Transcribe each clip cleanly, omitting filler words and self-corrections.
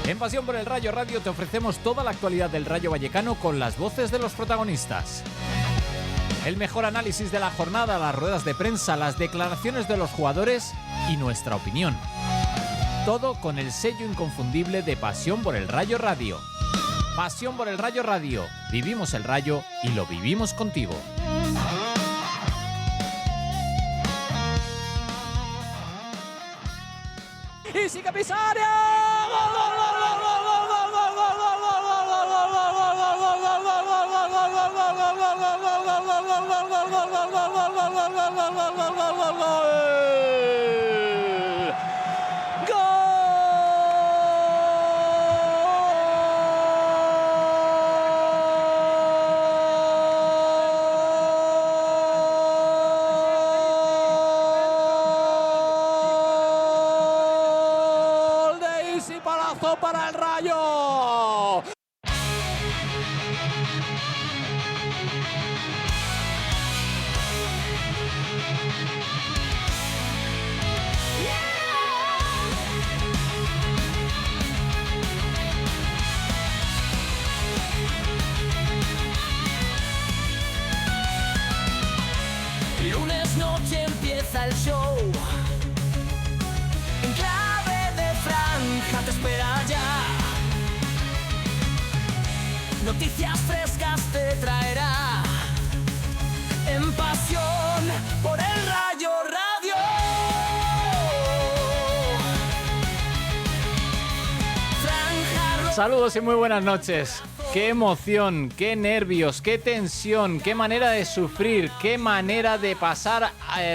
En Pasión por el Rayo Radio te ofrecemos toda la actualidad del Rayo Vallecano con las voces de los protagonistas. El mejor análisis de la jornada, las ruedas de prensa, las declaraciones de los jugadores y nuestra opinión. Todo con el sello inconfundible de Pasión por el Rayo Radio. Pasión por el Rayo Radio. Vivimos el Rayo y lo vivimos contigo. Y sigue Pisario. Para el Rayo. Lunes noche empieza el show. En clave de franja te espera ya. Noticias frescas te traerá. En Pasión por el Rayo Radio. Saludos y muy buenas noches. Qué emoción, qué nervios, qué tensión, qué manera de sufrir, qué manera de pasar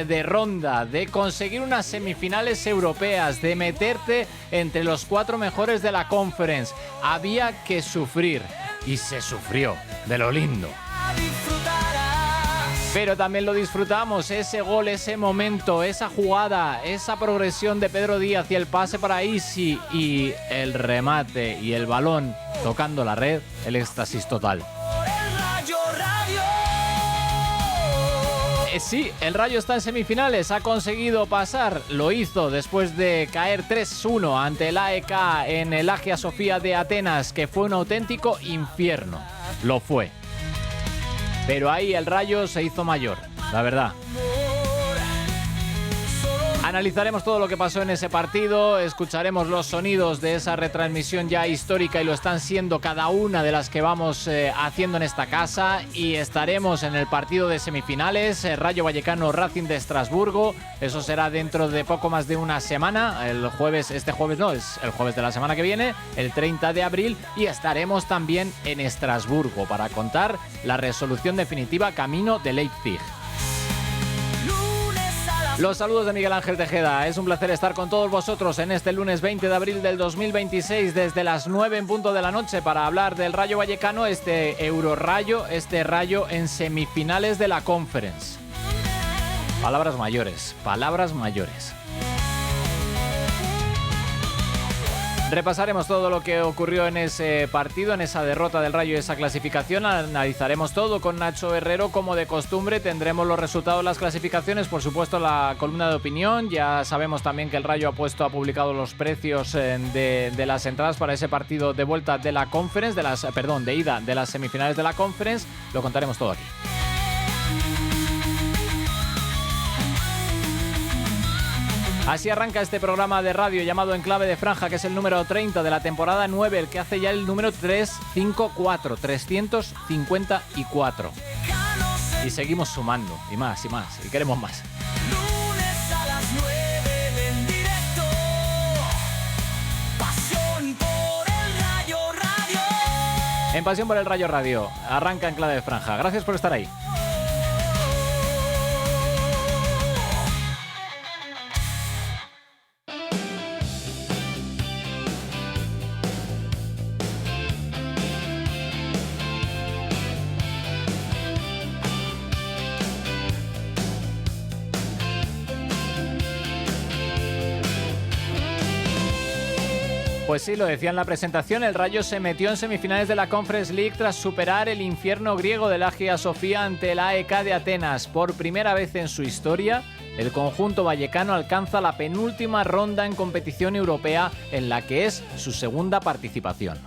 de ronda, de conseguir unas semifinales europeas, de meterte entre los 4 mejores de la Conference. Había que sufrir y se sufrió de lo lindo. Pero también lo disfrutamos, ese gol, ese momento, esa jugada, esa progresión de Pedro Díaz y el pase para Isi y el remate y el balón tocando la red, el éxtasis total. Sí, el Rayo está en semifinales, ha conseguido pasar, lo hizo después de caer 3-1 ante el AEK en el Hagia Sofía de Atenas, que fue un auténtico infierno, lo fue. Pero ahí el Rayo se hizo mayor, la verdad. Analizaremos todo lo que pasó en ese partido, escucharemos los sonidos de esa retransmisión ya histórica y lo están siendo cada una de las que vamos haciendo en esta casa, y estaremos en el partido de semifinales, Rayo Vallecano Racing de Estrasburgo. Eso será dentro de poco más de una semana, el jueves de la semana que viene, el 30 de abril, y estaremos también en Estrasburgo para contar la resolución definitiva camino de Leipzig. Los saludos de Miguel Ángel Tejeda. Es un placer estar con todos vosotros en este lunes 20 de abril del 2026 desde las 9 en punto de la noche para hablar del Rayo Vallecano, este Eurorrayo, este Rayo en semifinales de la Conference. Palabras mayores, palabras mayores. Repasaremos todo lo que ocurrió en ese partido, en esa derrota del Rayo y esa clasificación. Analizaremos todo con Nacho Herrero, como de costumbre. Tendremos los resultados de las clasificaciones, por supuesto la columna de opinión. Ya sabemos también que el Rayo ha publicado los precios de las entradas para ese partido de vuelta de la Conference, de ida de las semifinales de la Conference. Lo contaremos todo aquí. Así arranca este programa de radio llamado En Clave de Franja, que es el número 30 de la temporada 9, el que hace ya el número 354. Y seguimos sumando, y más, y queremos más. Lunes a las 9 en directo. Pasión por el Rayo Radio. En Pasión por el Rayo Radio, arranca En Clave de Franja. Gracias por estar ahí. Pues sí, lo decía en la presentación, el Rayo se metió en semifinales de la Conference League tras superar el infierno griego del Hagia Sofía ante el AEK de Atenas. Por primera vez en su historia, el conjunto vallecano alcanza la penúltima ronda en competición europea, en la que es su segunda participación.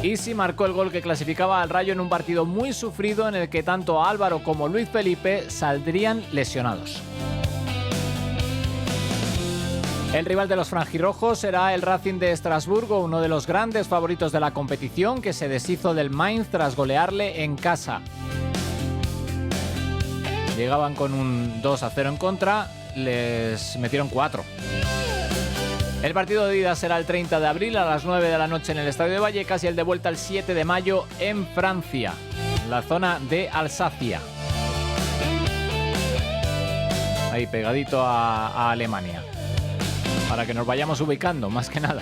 Isi marcó el gol que clasificaba al Rayo en un partido muy sufrido en el que tanto Álvaro como Luis Felipe saldrían lesionados. El rival de los franjirrojos será el Racing de Estrasburgo, uno de los grandes favoritos de la competición, que se deshizo del Mainz tras golearle en casa. Llegaban con un 2-0 en contra, les metieron 4. El partido de ida será el 30 de abril a las 9 de la noche en el Estadio de Vallecas y el de vuelta el 7 de mayo en Francia, en la zona de Alsacia. Ahí pegadito a Alemania. Para que nos vayamos ubicando, más que nada.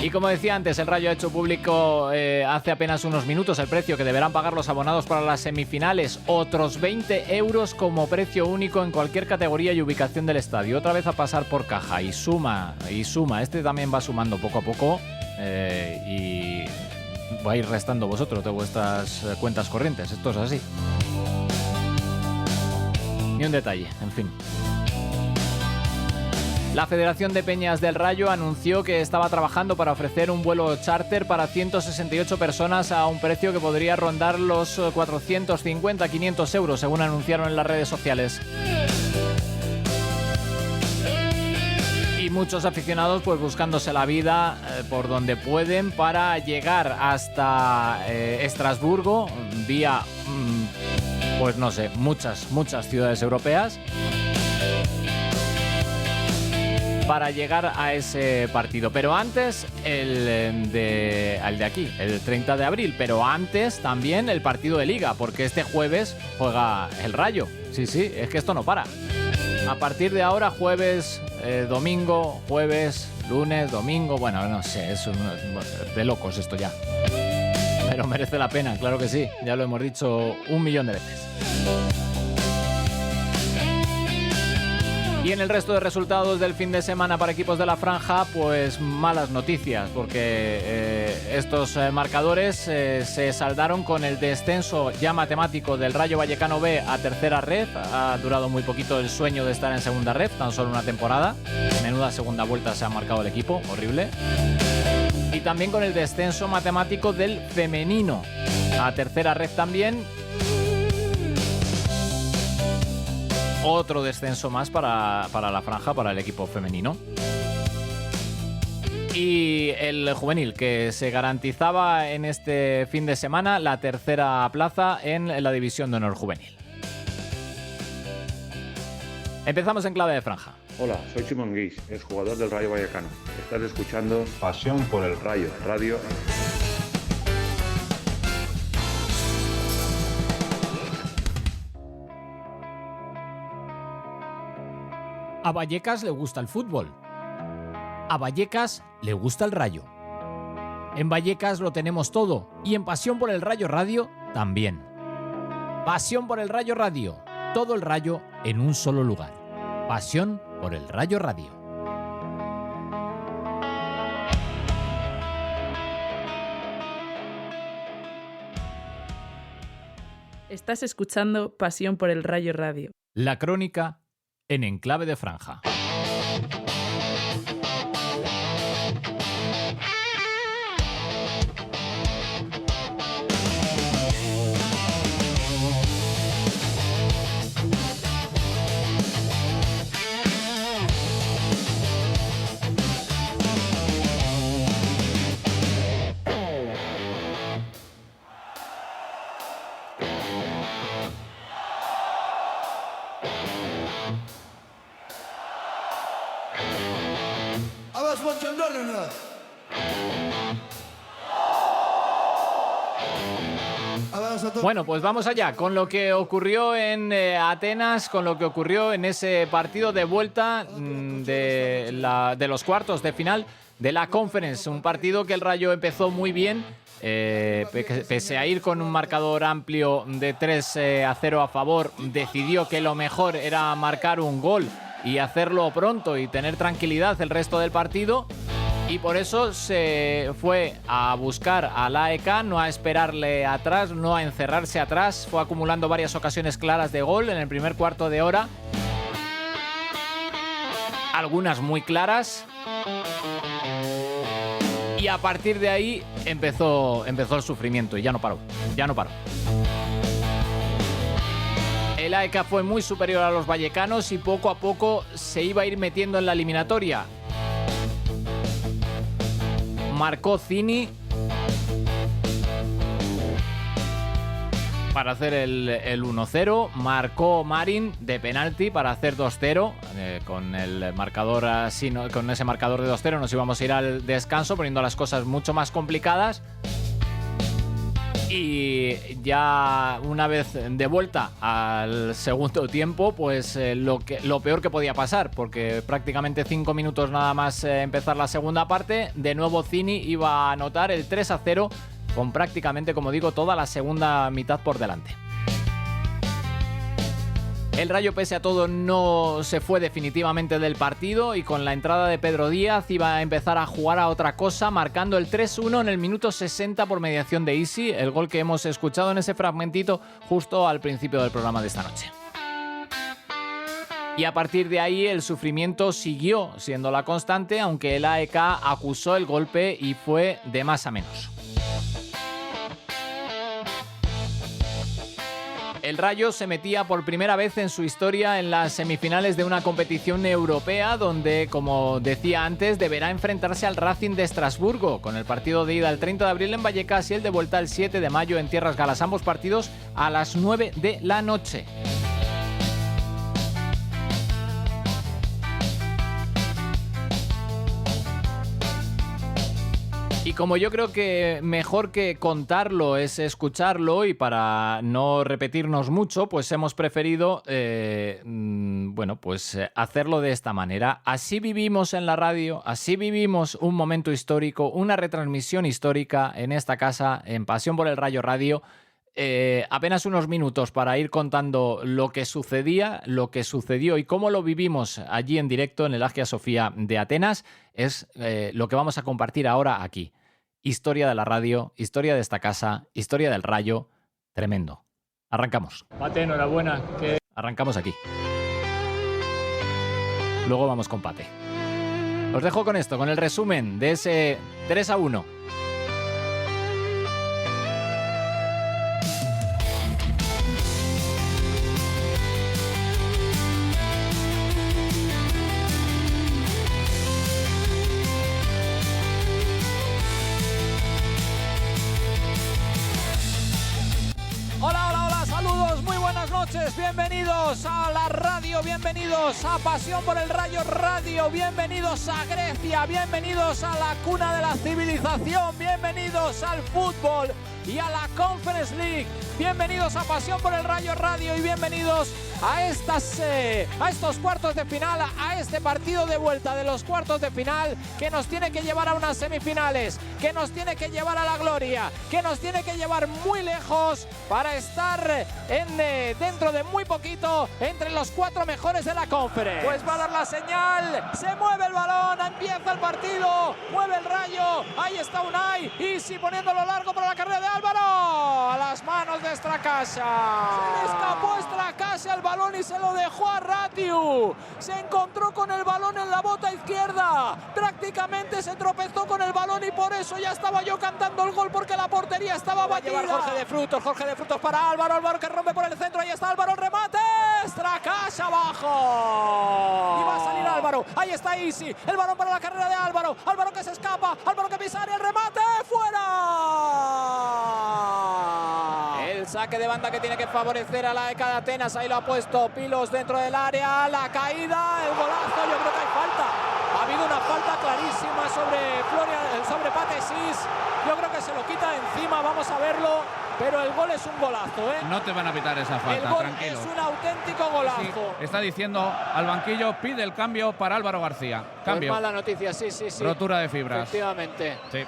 Y como decía antes, el Rayo ha hecho público hace apenas unos minutos el precio que deberán pagar los abonados para las semifinales. Otros 20 euros como precio único en cualquier categoría y ubicación del estadio. Otra vez a pasar por caja y suma y suma. Este también va sumando poco a poco y va a ir restando vosotros de vuestras cuentas corrientes. Esto es así. Ni un detalle, en fin. La Federación de Peñas del Rayo anunció que estaba trabajando para ofrecer un vuelo charter para 168 personas a un precio que podría rondar los 450-500 euros, según anunciaron en las redes sociales. Y muchos aficionados pues buscándose la vida por donde pueden para llegar hasta Estrasburgo vía, pues no sé, muchas ciudades europeas, para llegar a ese partido. Pero antes el de aquí, el 30 de abril, pero antes también el partido de Liga, porque este jueves juega el Rayo. Sí, es que esto no para. A partir de ahora, jueves, domingo, jueves, lunes, domingo, bueno, no sé, es de locos esto ya. Pero merece la pena, claro que sí, ya lo hemos dicho 1.000.000 de veces. Y en el resto de resultados del fin de semana para equipos de la franja, pues malas noticias, porque estos marcadores se saldaron con el descenso ya matemático del Rayo Vallecano B a tercera red. Ha durado muy poquito el sueño de estar en segunda red, tan solo una temporada. Menuda segunda vuelta se ha marcado el equipo, horrible. Y también con el descenso matemático del femenino a tercera red también. Otro descenso más para la franja, para el equipo femenino. Y el juvenil, que se garantizaba en este fin de semana la tercera plaza en la división de honor juvenil. Empezamos en clave de franja. Hola, soy Simón Guix, exjugador del Rayo Vallecano. Estás escuchando Pasión por el Rayo Radio. A Vallecas le gusta el fútbol. A Vallecas le gusta el Rayo. En Vallecas lo tenemos todo y en Pasión por el Rayo Radio también. Pasión por el Rayo Radio. Todo el Rayo en un solo lugar. Pasión por el Rayo Radio. Estás escuchando Pasión por el Rayo Radio. La crónica en Enclave de Franja. Bueno, pues vamos allá con lo que ocurrió en Atenas, con lo que ocurrió en ese partido de vuelta de los cuartos de final de la Conference. Un partido que el Rayo empezó muy bien, pese a ir con un marcador amplio de 3-0 a favor, decidió que lo mejor era marcar un gol y hacerlo pronto y tener tranquilidad el resto del partido. Y por eso se fue a buscar al AEK, no a esperarle atrás, no a encerrarse atrás. Fue acumulando varias ocasiones claras de gol en el primer cuarto de hora. Algunas muy claras. Y a partir de ahí empezó el sufrimiento y ya no paró. El AEK fue muy superior a los vallecanos y poco a poco se iba a ir metiendo en la eliminatoria. Marcó Cini para hacer el 1-0. Marcó Marin de penalti para hacer 2-0. Con el marcador así, con ese marcador de 2-0 nos íbamos a ir al descanso, poniendo las cosas mucho más complicadas. Y ya una vez de vuelta al segundo tiempo, pues lo peor que podía pasar, porque prácticamente 5 minutos nada más empezar la segunda parte, de nuevo Cini iba a anotar el 3-0 con prácticamente, como digo, toda la segunda mitad por delante. El Rayo, pese a todo, no se fue definitivamente del partido y con la entrada de Pedro Díaz iba a empezar a jugar a otra cosa, marcando el 3-1 en el minuto 60 por mediación de Isi, el gol que hemos escuchado en ese fragmentito justo al principio del programa de esta noche. Y a partir de ahí el sufrimiento siguió siendo la constante, aunque el AEK acusó el golpe y fue de más a menos. El Rayo se metía por primera vez en su historia en las semifinales de una competición europea donde, como decía antes, deberá enfrentarse al Racing de Estrasburgo, con el partido de ida el 30 de abril en Vallecas y el de vuelta el 7 de mayo en Tierras Galas, ambos partidos a las 9 de la noche. Y como yo creo que mejor que contarlo es escucharlo, y para no repetirnos mucho, pues hemos preferido hacerlo de esta manera. Así vivimos en la radio, así vivimos un momento histórico, una retransmisión histórica en esta casa, en Pasión por el Rayo Radio. Apenas unos minutos para ir contando lo que sucedía, lo que sucedió y cómo lo vivimos allí en directo en el Hagia Sofía de Atenas es lo que vamos a compartir ahora aquí. Historia de la radio, historia de esta casa, historia del Rayo, tremendo. Arrancamos. Pate, enhorabuena, que arrancamos aquí. Luego vamos con Pate. Os dejo con esto, con el resumen de ese 3-1. Bienvenidos a la radio, bienvenidos a Pasión por el Rayo Radio, bienvenidos a Grecia, bienvenidos a la cuna de la civilización, bienvenidos al fútbol y a la Conference League, bienvenidos a Pasión por el Rayo Radio y bienvenidos a estos cuartos de final, a este partido de vuelta de los cuartos de final que nos tiene que llevar a unas semifinales, que nos tiene que llevar a la gloria, que nos tiene que llevar muy lejos para estar dentro de muy poquito entre los 4 mejores de la Conference. Pues va a dar la señal, se mueve el balón, empieza el partido, mueve el Rayo, ahí está Unai, Isi poniéndolo largo para la carrera de Álvaro, a las manos de Strakasa. Se le escapó Strakasa al balón y se lo dejó a Ratiu. Se encontró con el balón en la bota izquierda, prácticamente se tropezó con el balón y por eso ya estaba yo cantando el gol, porque la portería estaba batida. Jorge de Frutos para Álvaro, Álvaro que rompe por el centro, ahí está Álvaro, el remate, Strakasa abajo. Y va a salir Álvaro, ahí está Isi, el balón para la carrera de Álvaro, Álvaro que se escapa, Álvaro que pisa área, el remate, fuera. El saque de banda que tiene que favorecer a la AEK de Atenas, ahí lo ha puesto Pilos dentro del área, la caída, el golazo, yo creo que hay falta. Ha habido una falta clarísima sobre Patesis, yo creo que se lo quita encima, vamos a verlo, pero el gol es un golazo, ¿eh? No te van a pitar esa falta, el gol tranquilo. Es un auténtico golazo. Sí, está diciendo al banquillo, pide el cambio para Álvaro García. Cambio. Pues mala noticia, sí. Rotura de fibras. Efectivamente. Sí.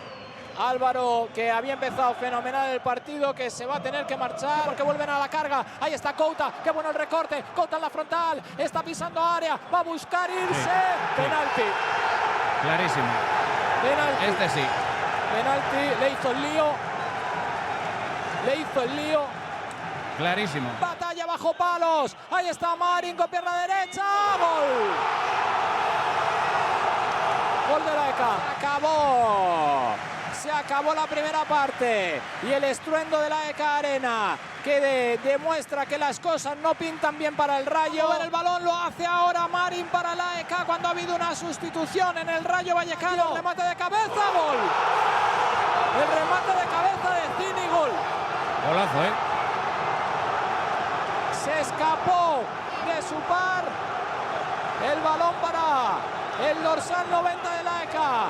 Álvaro, que había empezado fenomenal el partido, que se va a tener que marchar porque vuelven a la carga. Ahí está Couta, qué bueno el recorte. Couta en la frontal, está pisando área, va a buscar irse. Sí. Penalti. Clarísimo. Penalti. Este sí. Penalti, le hizo el lío. Le hizo el lío. Clarísimo. Batalla bajo palos. Ahí está Marín con pierna derecha. Gol. Gol de la ECA. Acabó. Se acabó la primera parte y el estruendo de la ECA Arena que demuestra que las cosas no pintan bien para el Rayo. El balón lo hace ahora Marín para la ECA cuando ha habido una sustitución en el Rayo Vallecano. El remate de cabeza, gol. El remate de cabeza de Cini, gol. Golazo, ¿eh? Se escapó de su par. El balón para el dorsal 90 de la ECA,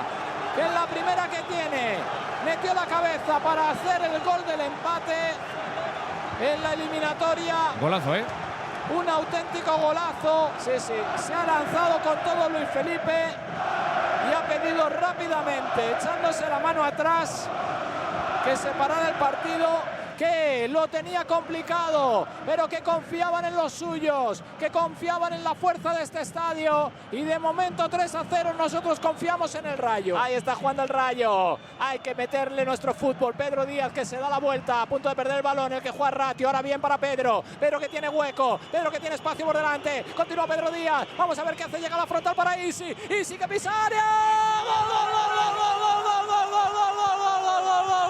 que es la primera que tiene. Metió la cabeza para hacer el gol del empate en la eliminatoria. Golazo, ¿eh? Un auténtico golazo. Sí, sí. Se ha lanzado con todo Luis Felipe y ha pedido rápidamente, echándose la mano atrás, que se parara el partido, que lo tenía complicado, pero que confiaban en los suyos, que confiaban en la fuerza de este estadio, y de momento 3-0 nosotros confiamos en el Rayo. Ahí está jugando el Rayo, hay que meterle nuestro fútbol. Pedro Díaz, que se da la vuelta, a punto de perder el balón, el que juega Ratio, ahora bien para Pedro, Pedro que tiene hueco, Pedro que tiene espacio por delante, continúa Pedro Díaz, vamos a ver qué hace, llega la frontal para Isi, Isi que pisa área, ¡gol, gol, gol, gol, gol, gol, gol, gol, gol, gol, gol, gol,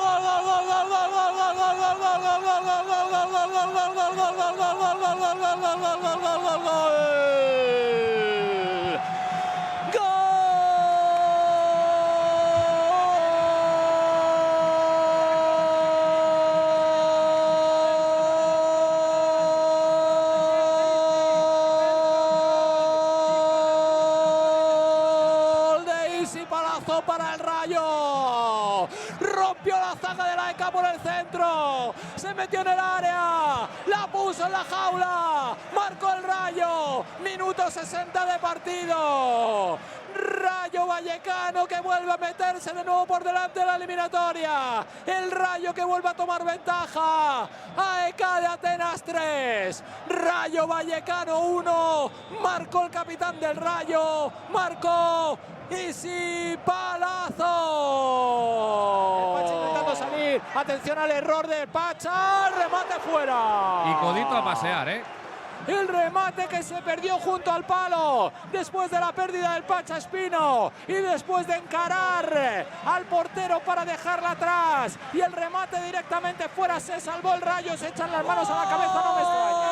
para el Rayo. Rompió la zaga de la ECA por el centro, se metió en el área, la puso en la jaula, marcó el Rayo. Minuto 60 de partido. Rayo Vallecano que vuelve a meterse de nuevo por delante de la eliminatoria. El Rayo que vuelve a tomar ventaja. AEK de Atenas 3, Rayo Vallecano 1. Marcó el capitán del Rayo, marcó Isi Palazzo. El Pacha intentando salir. Atención al error del Pacha. Remate fuera. Y codito a pasear, ¿eh? El remate que se perdió junto al palo después de la pérdida del Pacha Espino y después de encarar al portero para dejarla atrás, y el remate directamente fuera. Se salvó el Rayo, se echan las manos a la cabeza, no me extraña.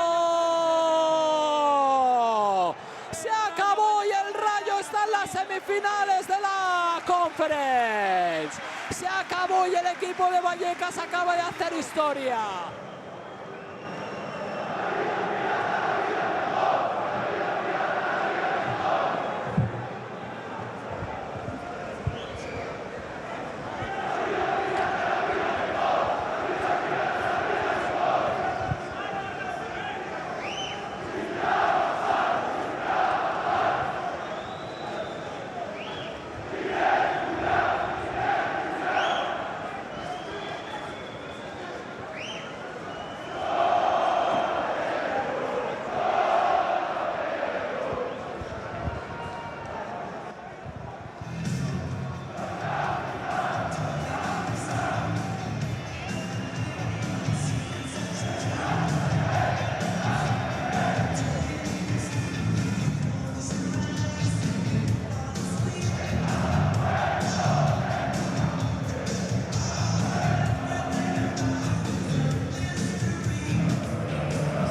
Se acabó y el Rayo está en las semifinales de la Conference. Se acabó y el equipo de Vallecas acaba de hacer historia.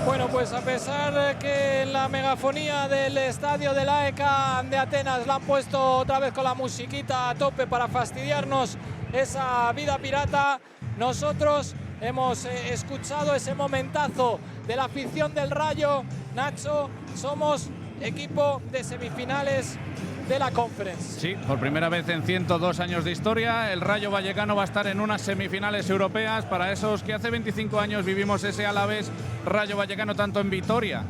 Bueno, pues a pesar de que en la megafonía del estadio de la AEK de Atenas la han puesto otra vez con la musiquita a tope para fastidiarnos esa vida pirata, nosotros hemos escuchado ese momentazo de la afición del Rayo. Nacho, somos equipo de semifinales de la Conference. Sí, por primera vez en 102 años de historia, el Rayo Vallecano va a estar en unas semifinales europeas. Para esos que hace 25 años vivimos ese Alavés Rayo Vallecano tanto en Vitoria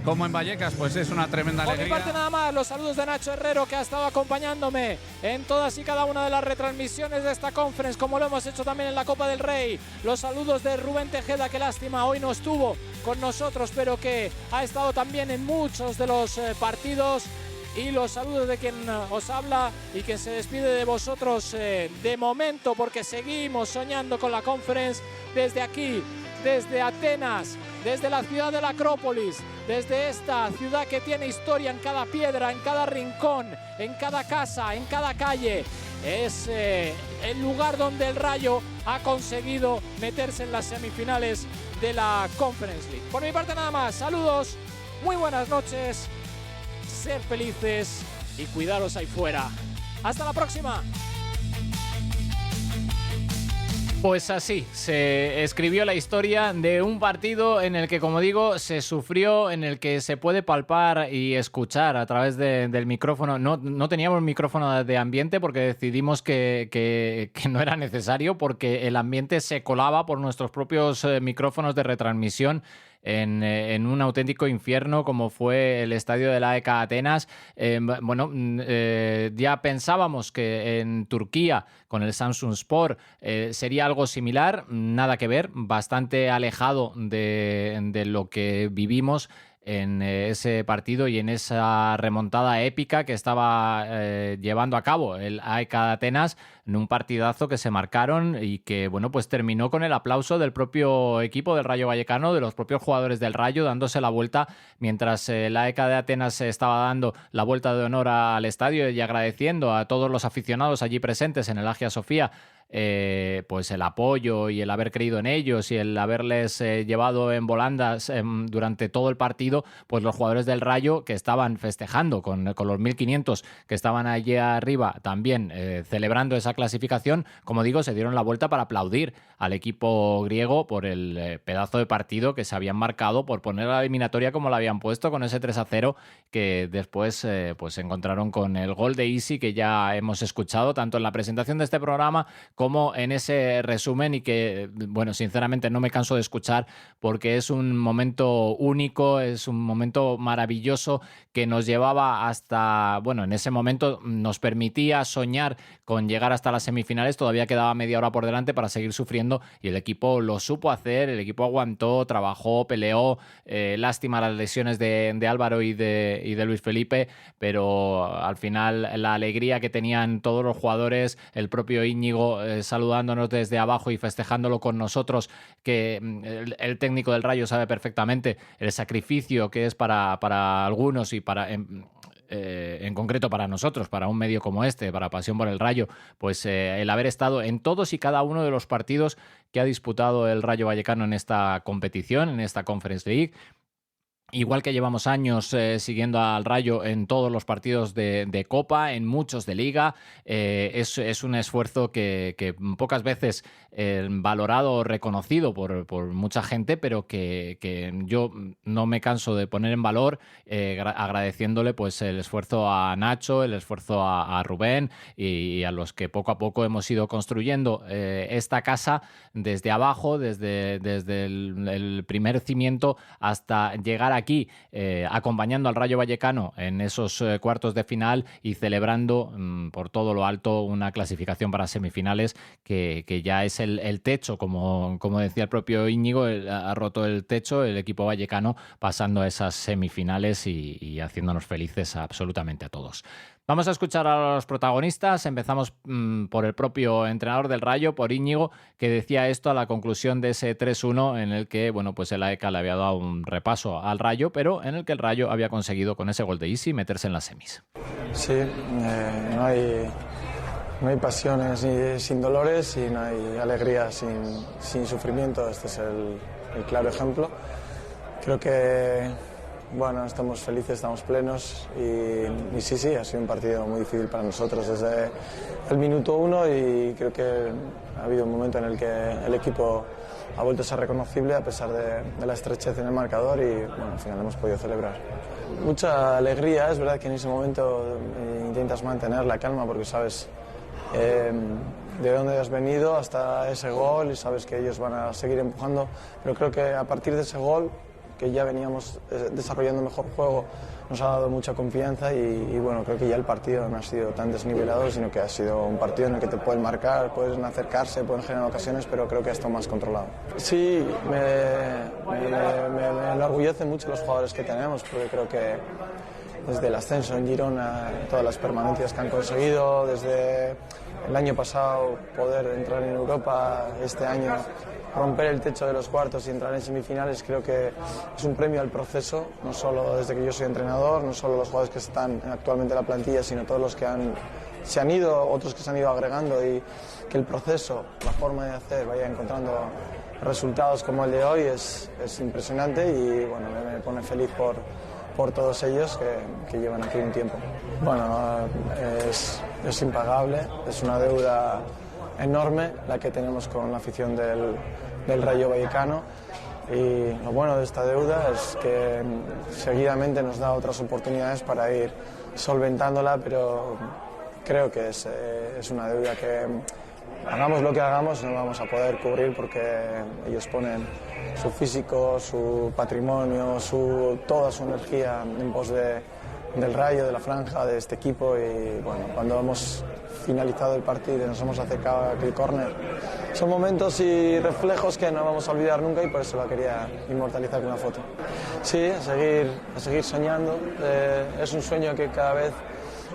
como en Vallecas, pues es una tremenda Por mi alegría. parte nada más, los saludos de Nacho Herrero, que ha estado acompañándome en todas y cada una de las retransmisiones de esta conference, como lo hemos hecho también en la Copa del Rey. Los saludos de Rubén Tejeda, que lástima hoy no estuvo con nosotros, pero que ha estado también en muchos de los partidos. Y los saludos de quien os habla y quien se despide de vosotros de momento, porque seguimos soñando con la conference desde aquí, desde Atenas, desde la ciudad de la Acrópolis, desde esta ciudad que tiene historia en cada piedra, en cada rincón, en cada casa, en cada calle. Es el lugar donde el Rayo ha conseguido meterse en las semifinales de la Conference League. Por mi parte nada más, saludos, muy buenas noches, ser felices y cuidaros ahí fuera. ¡Hasta la próxima! Pues así se escribió la historia de un partido en el que, como digo, se sufrió, en el que se puede palpar y escuchar a través del micrófono. No teníamos micrófono de ambiente porque decidimos que no era necesario, porque el ambiente se colaba por nuestros propios micrófonos de retransmisión en un auténtico infierno como fue el estadio de la AEK Atenas. Ya pensábamos que en Turquía con el Samsunspor sería algo similar, nada que ver, bastante alejado de lo que vivimos en ese partido y en esa remontada épica que estaba llevando a cabo el AEK Atenas, en un partidazo que se marcaron y que, bueno, pues terminó con el aplauso del propio equipo del Rayo Vallecano, de los propios jugadores del Rayo, dándose la vuelta mientras el AEK de Atenas estaba dando la vuelta de honor al estadio y agradeciendo a todos los aficionados allí presentes en el Hagia Sofía pues el apoyo y el haber creído en ellos y el haberles llevado en volandas durante todo el partido. Pues los jugadores del Rayo, que estaban festejando con los 1.500 que estaban allí arriba también celebrando esa clasificación, como digo, se dieron la vuelta para aplaudir al equipo griego por el pedazo de partido que se habían marcado, por poner la eliminatoria como la habían puesto, con ese 3-0 que después pues se encontraron con el gol de Isi, que ya hemos escuchado tanto en la presentación de este programa como en ese resumen, y que, bueno, sinceramente no me canso de escuchar porque es un momento único, es un momento maravilloso que nos llevaba hasta, bueno, en ese momento nos permitía soñar con llegar hasta las semifinales. Todavía quedaba media hora por delante para seguir sufriendo y el equipo lo supo hacer, el equipo aguantó, trabajó, peleó. Lástima las lesiones de Álvaro y de Luis Felipe, pero al final la alegría que tenían todos los jugadores, el propio Íñigo saludándonos desde abajo y festejándolo con nosotros, que el técnico del Rayo sabe perfectamente el sacrificio que es para algunos y para en concreto para nosotros, para un medio como este, para Pasión por el Rayo, pues el haber estado en todos y cada uno de los partidos que ha disputado el Rayo Vallecano en esta competición, en esta Conference League. Igual que llevamos años siguiendo al Rayo en todos los partidos de Copa, en muchos de Liga, es un esfuerzo que pocas veces valorado o reconocido por mucha gente, pero que yo no me canso de poner en valor, agradeciéndole pues el esfuerzo a Nacho, el esfuerzo a Rubén y a los que poco a poco hemos ido construyendo esta casa desde abajo, desde el primer cimiento hasta llegar aquí, acompañando al Rayo Vallecano en esos cuartos de final y celebrando por todo lo alto una clasificación para semifinales que ya es el techo, como decía el propio Íñigo, ha roto el techo el equipo vallecano, pasando a esas semifinales y haciéndonos felices absolutamente a todos. Vamos a escuchar a los protagonistas. Empezamos por el propio entrenador del Rayo, por Íñigo, que decía esto a la conclusión de ese 3-1 en el que, bueno, pues el AEK le había dado un repaso al Rayo, pero en el que el Rayo había conseguido con ese gol de Isi meterse en las semis. Sí, no hay pasiones sin dolores y no hay alegría sin sufrimiento. Este es el claro ejemplo. Creo que, bueno, estamos felices, estamos plenos y sí, ha sido un partido muy difícil para nosotros desde el minuto 1 y creo que ha habido un momento en el que el equipo ha vuelto a ser reconocible a pesar de la estrechez en el marcador y, bueno, al final hemos podido celebrar. Mucha alegría, es verdad que en ese momento intentas mantener la calma porque sabes de dónde has venido hasta ese gol y sabes que ellos van a seguir empujando, pero creo que a partir de ese gol que ya veníamos desarrollando mejor juego, nos ha dado mucha confianza y bueno, creo que ya el partido no ha sido tan desnivelado, sino que ha sido un partido en el que te pueden marcar, pueden acercarse, pueden generar ocasiones, pero creo que ha estado más controlado. Sí, me enorgullece mucho los jugadores que tenemos, porque creo que desde el ascenso en Girona, todas las permanencias que han conseguido, desde el año pasado poder entrar en Europa, este año romper el techo de los cuartos y entrar en semifinales, creo que es un premio al proceso, no solo desde que yo soy entrenador, no solo los jugadores que están actualmente en la plantilla, sino todos los que se han ido, otros que se han ido agregando, y que el proceso, la forma de hacer, vaya encontrando resultados como el de hoy es impresionante y bueno, me pone feliz por todos ellos que llevan aquí un tiempo. Bueno, es impagable, es una deuda enorme la que tenemos con la afición del Rayo Vallecano, y lo bueno de esta deuda es que seguidamente nos da otras oportunidades para ir solventándola, pero creo que es una deuda que hagamos lo que hagamos no vamos a poder cubrir, porque ellos ponen su físico, su patrimonio, toda su energía en pos del Rayo, de la franja, de este equipo, y bueno, cuando hemos finalizado el partido y nos hemos acercado a aquel córner, son momentos y reflejos que no vamos a olvidar nunca, y por eso la quería inmortalizar con una foto. Sí, a seguir soñando, es un sueño que cada vez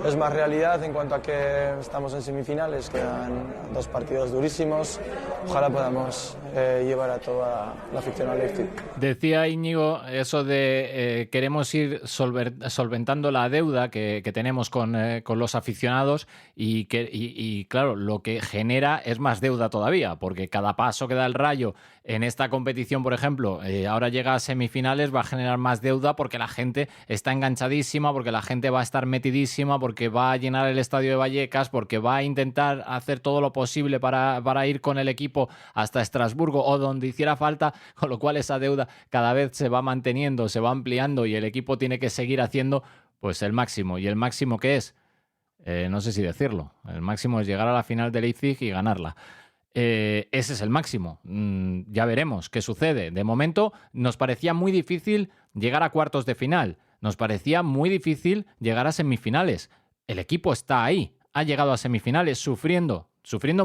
es más realidad en cuanto a que estamos en semifinales, quedan 2 partidos durísimos, ojalá podamos llevar a toda la afición al Leipzig. Decía Íñigo eso de queremos ir solventando la deuda que tenemos con los aficionados, y claro, lo que genera es más deuda todavía, porque cada paso que da el Rayo en esta competición, por ejemplo, ahora llega a semifinales, va a generar más deuda porque la gente está enganchadísima, porque la gente va a estar metidísima, porque va a llenar el estadio de Vallecas, porque va a intentar hacer todo lo posible para ir con el equipo hasta Estrasburgo o donde hiciera falta, con lo cual esa deuda cada vez se va manteniendo, se va ampliando, y el equipo tiene que seguir haciendo pues el máximo. ¿Y el máximo qué es? No sé si decirlo. El máximo es llegar a la final de Leipzig y ganarla. Ese es el máximo. Ya veremos qué sucede. De momento nos parecía muy difícil llegar a cuartos de final. Nos parecía muy difícil llegar a semifinales. El equipo está ahí. Ha llegado a semifinales sufriendo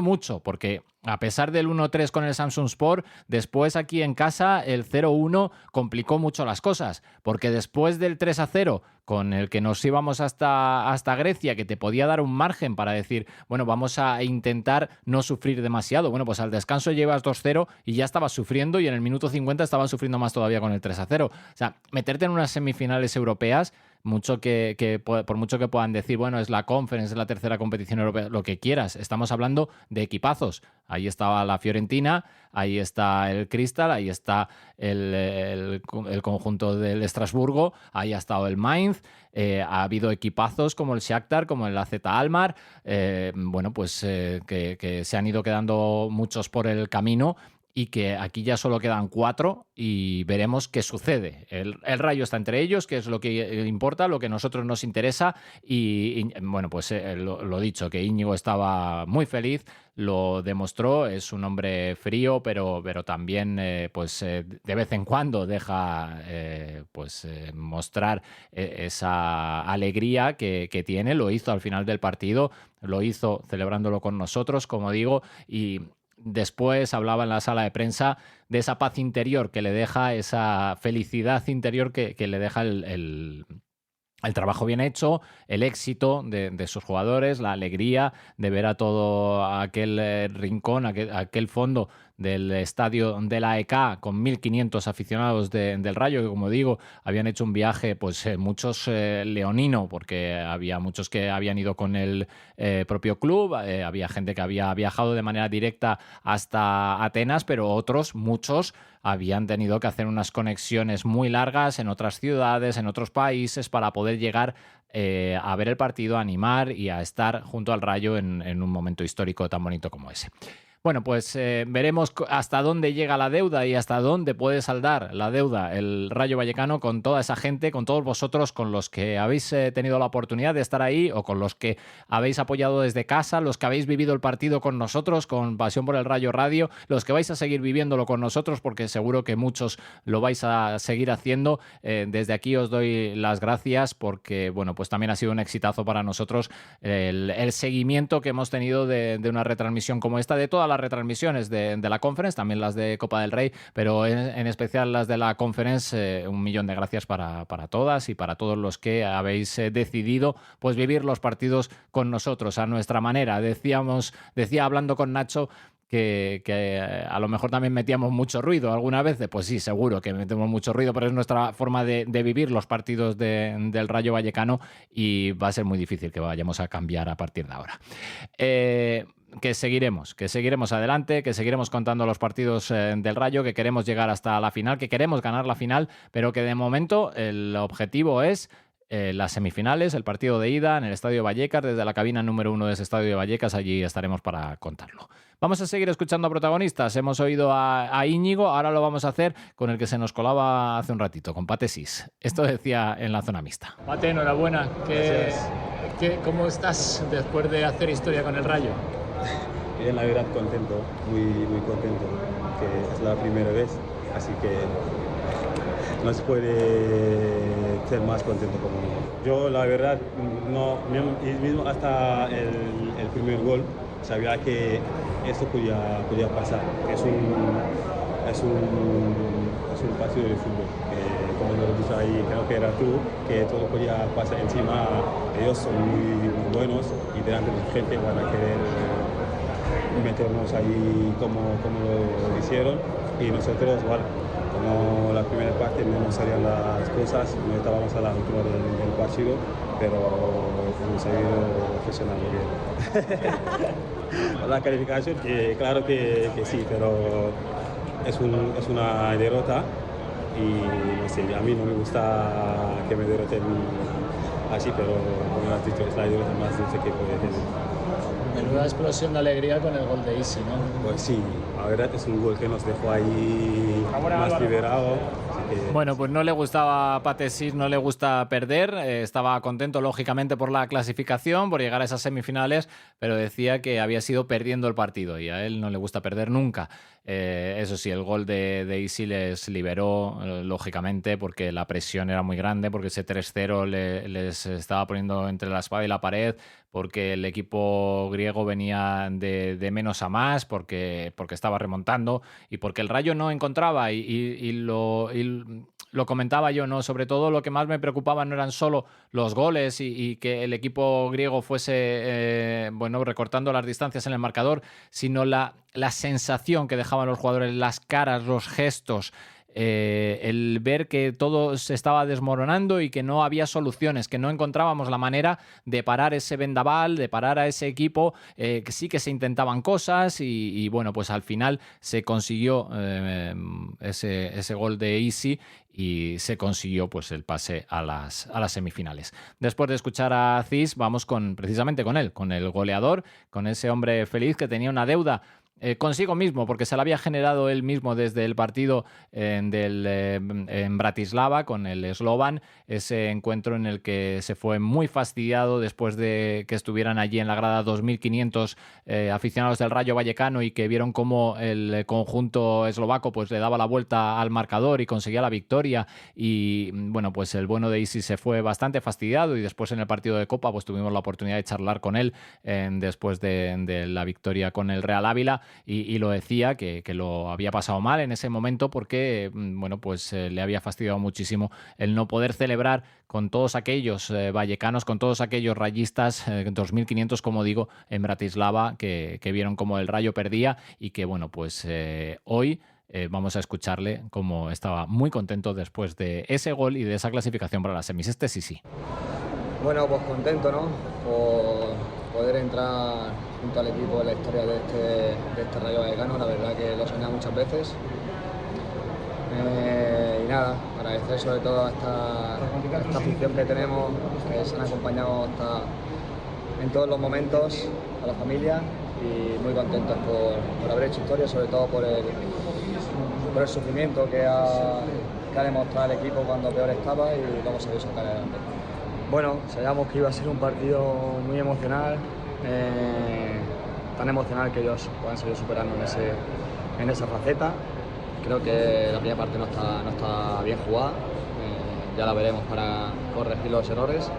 mucho, porque a pesar del 1-3 con el Samsunspor, después aquí en casa el 0-1 complicó mucho las cosas, porque después del 3-0 con el que nos íbamos hasta Grecia, que te podía dar un margen para decir, bueno, vamos a intentar no sufrir demasiado. Bueno, pues al descanso llevas 2-0 y ya estabas sufriendo, y en el minuto 50 estaban sufriendo más todavía con el 3-0. O sea, meterte en unas semifinales europeas, por mucho que puedan decir, bueno, es la Conference, es la tercera competición europea, lo que quieras, estamos hablando de equipazos. Ahí estaba la Fiorentina, ahí está el Crystal, ahí está el conjunto del Estrasburgo, ahí ha estado el Mainz, ha habido equipazos como el Shakhtar, como el AZ Alkmaar, que se han ido quedando muchos por el camino, y que aquí ya solo quedan 4 y veremos qué sucede. El Rayo está entre ellos, que es lo que importa, lo que a nosotros nos interesa, y lo dicho, que Íñigo estaba muy feliz, lo demostró, es un hombre frío, pero también de vez en cuando deja mostrar esa alegría que tiene. Lo hizo al final del partido, lo hizo celebrándolo con nosotros, como digo, y después hablaba en la sala de prensa de esa paz interior que le deja, esa felicidad interior que le deja el trabajo bien hecho, el éxito de sus jugadores, la alegría de ver a todo aquel rincón, aquel fondo del estadio de la AEK con 1.500 aficionados del Rayo, que como digo, habían hecho un viaje, muchos leonino, porque había muchos que habían ido con el propio club, había gente que había viajado de manera directa hasta Atenas, pero muchos habían tenido que hacer unas conexiones muy largas en otras ciudades, en otros países, para poder llegar a ver el partido, a animar y a estar junto al Rayo en un momento histórico tan bonito como ese. Bueno, pues veremos hasta dónde llega la deuda y hasta dónde puede saldar la deuda el Rayo Vallecano con toda esa gente, con todos vosotros, con los que habéis tenido la oportunidad de estar ahí o con los que habéis apoyado desde casa, los que habéis vivido el partido con nosotros, con Pasión por el Rayo Radio, los que vais a seguir viviéndolo con nosotros, porque seguro que muchos lo vais a seguir haciendo. Desde aquí os doy las gracias porque, bueno, pues también ha sido un exitazo para nosotros el seguimiento que hemos tenido de una retransmisión como esta, de todas las retransmisiones de la Conference, también las de Copa del Rey, pero en especial las de la Conference. Un millón de gracias para todas y para todos los que habéis decidido pues vivir los partidos con nosotros a nuestra manera. Decía hablando con Nacho que a lo mejor también metíamos mucho ruido alguna vez. Pues sí, seguro que metemos mucho ruido, pero es nuestra forma de vivir los partidos del Rayo Vallecano y va a ser muy difícil que vayamos a cambiar a partir de ahora. Que seguiremos adelante, que seguiremos contando los partidos del Rayo, que queremos llegar hasta la final, que queremos ganar la final, pero que de momento el objetivo es las semifinales, el partido de ida en el Estadio Vallecas, desde la cabina número 1 de ese Estadio de Vallecas, allí estaremos para contarlo. Vamos a seguir escuchando a protagonistas. Hemos oído a Íñigo, ahora lo vamos a hacer con el que se nos colaba hace un ratito, con Pate Sis. Esto decía en la zona mixta. Pate, enhorabuena. ¿Cómo estás después de hacer historia con el Rayo? Bien, la verdad contento, muy contento, que es la primera vez, así que no se puede ser más contento como yo. La verdad, no, mismo hasta el primer gol, sabía que esto podía pasar. Es un partido de fútbol, como lo he dicho ahí, creo que era tú, que todo podía pasar encima. Ellos son muy buenos y delante de la gente van a querer meternos ahí como lo hicieron, y nosotros, bueno, como la primera parte no nos salían las cosas, no estábamos a la altura del partido, pero hemos seguido gestionando bien. La calificación, claro que sí, pero es una derrota y no sé, a mí no me gusta que me derroten así, pero como has dicho, es la derrota más dulce que puede tener. Menuda explosión de alegría con el gol de Isi, ¿no? Pues sí, la verdad es un gol que nos dejó ahí más liberado. Bueno, pues no le gustaba a Pate Sis, no le gusta perder. Estaba contento, lógicamente, por la clasificación, por llegar a esas semifinales, pero decía que había sido perdiendo el partido y a él no le gusta perder nunca. Eso sí, el gol de Isi les liberó, lógicamente, porque la presión era muy grande, porque ese 3-0 les estaba poniendo entre la espada y la pared, porque el equipo griego venía de menos a más, porque estaba remontando y porque el Rayo no encontraba y lo comentaba yo, ¿no? Sobre todo lo que más me preocupaba no eran solo los goles y que el equipo griego fuese recortando las distancias en el marcador, sino la sensación que dejaban los jugadores, las caras, los gestos, el ver que todo se estaba desmoronando y que no había soluciones, que no encontrábamos la manera de parar ese vendaval, de parar a ese equipo, que sí que se intentaban cosas y bueno, pues al final se consiguió ese gol de Isi y se consiguió pues el pase a las semifinales. Después de escuchar a Cis, vamos precisamente con él, con el goleador, con ese hombre feliz que tenía una deuda consigo mismo, porque se la había generado él mismo desde el partido en Bratislava con el Slovan, ese encuentro en el que se fue muy fastidiado después de que estuvieran allí en la grada 2.500 aficionados del Rayo Vallecano y que vieron cómo el conjunto eslovaco pues le daba la vuelta al marcador y conseguía la victoria, y bueno, pues el bueno de Isi se fue bastante fastidiado y después en el partido de Copa pues tuvimos la oportunidad de charlar con él después de la victoria con el Real Ávila. Y lo decía que lo había pasado mal en ese momento porque bueno, pues le había fastidiado muchísimo el no poder celebrar con todos aquellos vallecanos, con todos aquellos rayistas, 2.500 como digo, en Bratislava, que vieron cómo el Rayo perdía y que bueno, pues hoy vamos a escucharle cómo estaba muy contento después de ese gol y de esa clasificación para las semis. Sí. Bueno, pues contento, ¿no? Por poder entrar junto al equipo en la historia de este Rayo Vallecano, la verdad que lo soñaba muchas veces. Y nada, agradecer sobre todo a esta afición que tenemos, que se han acompañado en todos los momentos, a la familia, y muy contentos por haber hecho historia, sobre todo por el sufrimiento que ha demostrado el equipo cuando peor estaba y cómo se dio sacar adelante. Bueno, sabíamos que iba a ser un partido muy emocional, tan emocional que ellos puedan seguir superando en esa faceta. Creo que la primera parte no está bien jugada, ya la veremos para corregir los errores.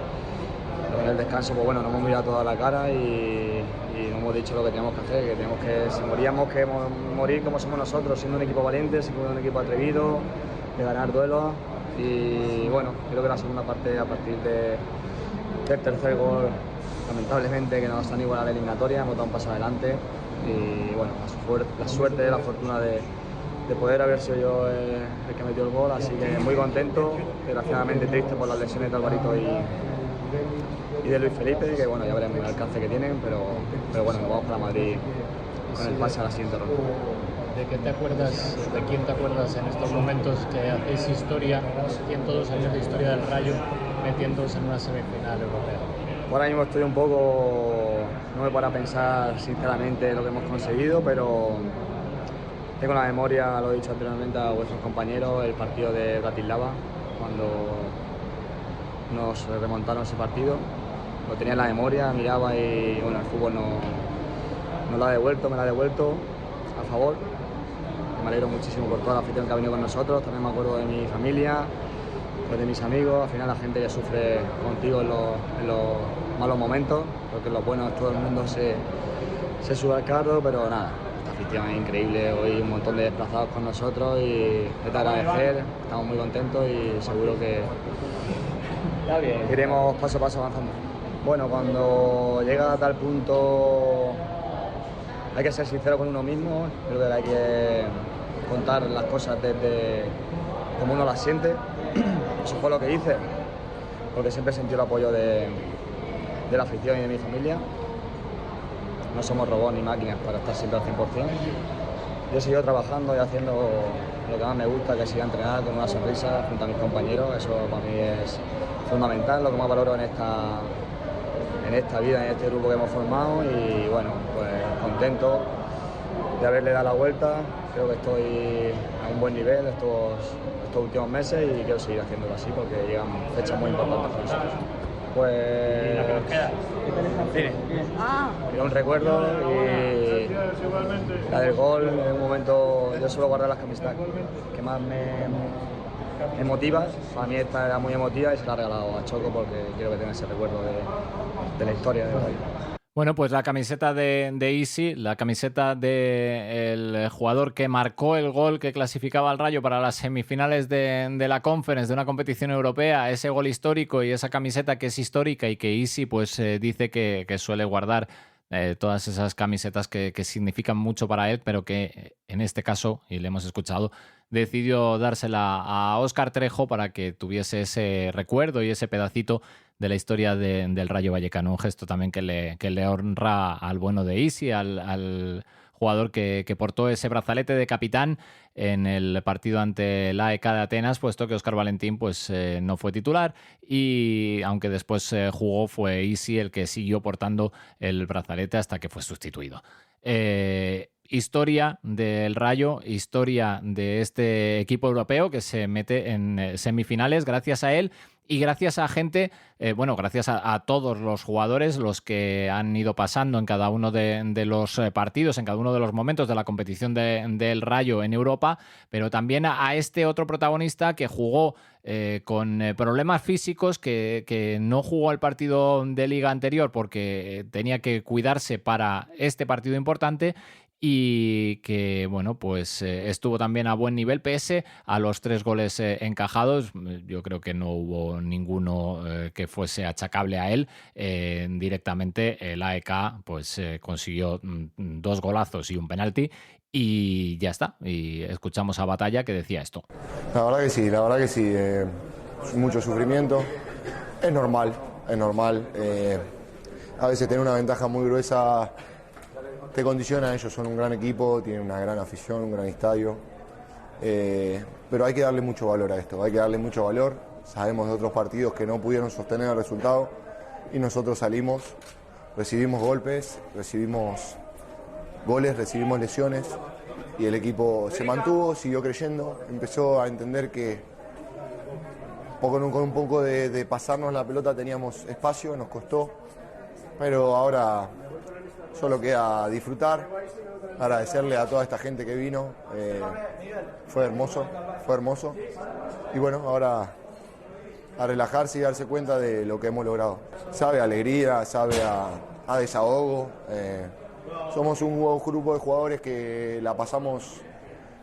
Pero en el descanso, pues bueno, nos hemos mirado toda la cara y nos hemos dicho lo que teníamos que hacer, que si moríamos, que morir como somos nosotros, siendo un equipo valiente, siendo un equipo atrevido, de ganar duelos. Y bueno, creo que la segunda parte, a partir del tercer gol, lamentablemente, que nos han igualado la eliminatoria, hemos dado un paso adelante. Y bueno, la suerte, la fortuna de poder haber sido yo el que metió el gol, así que muy contento, desgraciadamente triste por las lesiones de Alvarito y de Luis Felipe, que bueno, ya veremos el alcance que tienen, pero bueno, nos vamos para Madrid con el pase a la siguiente ronda. ¿De quién te acuerdas en estos momentos que hacéis historia, 102 años de historia del Rayo, metiéndose en una semifinal europea? Ahora mismo estoy un poco, no me para pensar sinceramente lo que hemos conseguido, pero tengo la memoria, lo he dicho anteriormente a vuestros compañeros, el partido de Bratislava, cuando nos remontaron ese partido. Lo tenía en la memoria, miraba y bueno, el fútbol me lo ha devuelto a favor. Me alegro muchísimo por toda la afición que ha venido con nosotros, también me acuerdo de mi familia, pues de mis amigos, al final la gente que sufre contigo en los malos momentos, porque en los buenos todo el mundo se sube al carro, pero nada, esta afición es increíble, hoy un montón de desplazados con nosotros y es de agradecer, estamos muy contentos y seguro que iremos paso a paso avanzando. Bueno, cuando llega a tal punto hay que ser sincero con uno mismo, creo que hay que contar las cosas desde como uno las siente. Eso fue lo que hice, porque siempre he sentido el apoyo de la afición y de mi familia. No somos robots ni máquinas para estar siempre al 100%. Yo he seguido trabajando y haciendo lo que más me gusta, que es ir a entrenar con una sonrisa junto a mis compañeros. Eso para mí es fundamental, lo que más valoro en esta vida, en este grupo que hemos formado. Y bueno, pues contento de haberle dado la vuelta. Creo que estoy a un buen nivel estos últimos meses y quiero seguir haciéndolo así porque llegan fechas muy importantes para nosotros. Pues era un recuerdo y la del gol en un momento, yo suelo guardar las camisetas que más me motivan. Para mí esta era muy emotiva y se la he regalado a Choco porque quiero que tenga ese recuerdo de la historia del Rayo. Bueno, pues la camiseta de Isi, la camiseta del jugador que marcó el gol que clasificaba al Rayo para las semifinales de la Conference, de una competición europea, ese gol histórico y esa camiseta que es histórica y que Isi pues dice que suele guardar todas esas camisetas que significan mucho para él, pero que en este caso, y le hemos escuchado, decidió dársela a Óscar Trejo para que tuviese ese recuerdo y ese pedacito de la historia del Rayo Vallecano. Un gesto también que le honra al bueno de Isi, al jugador que portó ese brazalete de capitán en el partido ante la AEK de Atenas, puesto que Óscar Valentín pues, no fue titular y aunque después jugó, fue Isi el que siguió portando el brazalete hasta que fue sustituido. Historia del Rayo, historia de este equipo europeo que se mete en semifinales gracias a él y gracias a gente, gracias a todos los jugadores, los que han ido pasando en cada uno de los partidos, en cada uno de los momentos de la competición del Rayo en Europa, pero también a este otro protagonista que jugó con problemas físicos, que no jugó el partido de liga anterior porque tenía que cuidarse para este partido importante y que, bueno, pues estuvo también a buen nivel pese a los 3 goles encajados. Yo creo que no hubo ninguno que fuese achacable a él. Directamente el AEK pues consiguió 2 golazos y un penalti y ya está. Y escuchamos a Batalla que decía esto. La verdad que sí. Mucho sufrimiento. Es normal. A veces tener una ventaja muy gruesa te condiciona. Ellos son un gran equipo, tienen una gran afición, un gran estadio, pero hay que darle mucho valor a esto, sabemos de otros partidos que no pudieron sostener el resultado y nosotros salimos, recibimos golpes, recibimos goles, recibimos lesiones y el equipo se mantuvo, siguió creyendo, empezó a entender que con un poco de pasarnos la pelota teníamos espacio, nos costó, pero ahora solo queda disfrutar, agradecerle a toda esta gente que vino, fue hermoso, y bueno, ahora a relajarse y darse cuenta de lo que hemos logrado. Sabe a alegría, sabe a desahogo, somos un grupo de jugadores que la pasamos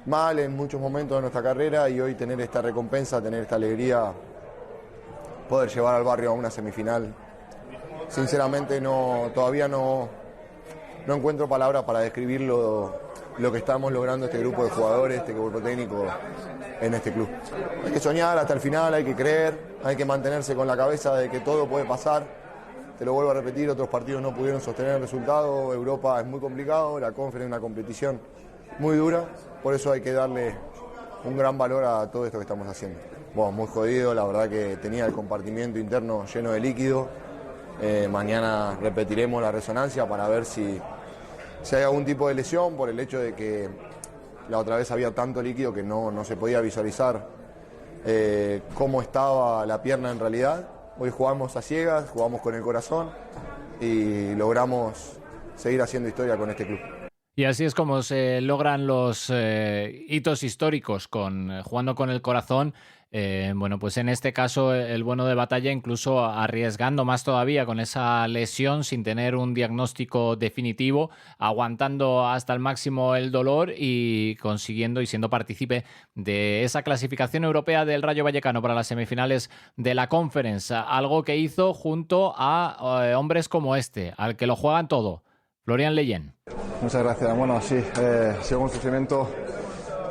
mal en muchos momentos de nuestra carrera y hoy tener esta recompensa, tener esta alegría, poder llevar al barrio a una semifinal, sinceramente todavía no encuentro palabras para describir lo que estamos logrando este grupo de jugadores, este cuerpo técnico en este club. Hay que soñar hasta el final, hay que creer, hay que mantenerse con la cabeza de que todo puede pasar. Te lo vuelvo a repetir, otros partidos no pudieron sostener el resultado, Europa es muy complicado, la Conference es una competición muy dura, por eso hay que darle un gran valor a todo esto que estamos haciendo. Bueno, muy jodido, la verdad que tenía el compartimiento interno lleno de líquido. Mañana repetiremos la resonancia para ver si hay algún tipo de lesión por el hecho de que la otra vez había tanto líquido que no se podía visualizar cómo estaba la pierna en realidad. Hoy jugamos a ciegas, jugamos con el corazón y logramos seguir haciendo historia con este club. Y así es como se logran los hitos históricos jugando con el corazón. Bueno, pues en este caso el bueno de Batalla incluso arriesgando más todavía con esa lesión sin tener un diagnóstico definitivo, aguantando hasta el máximo el dolor y consiguiendo y siendo partícipe de esa clasificación europea del Rayo Vallecano para las semifinales de la Conference, algo que hizo junto a hombres como este, al que lo juegan todo, Florian Leyen. Muchas gracias. Bueno, sí, según sufrimiento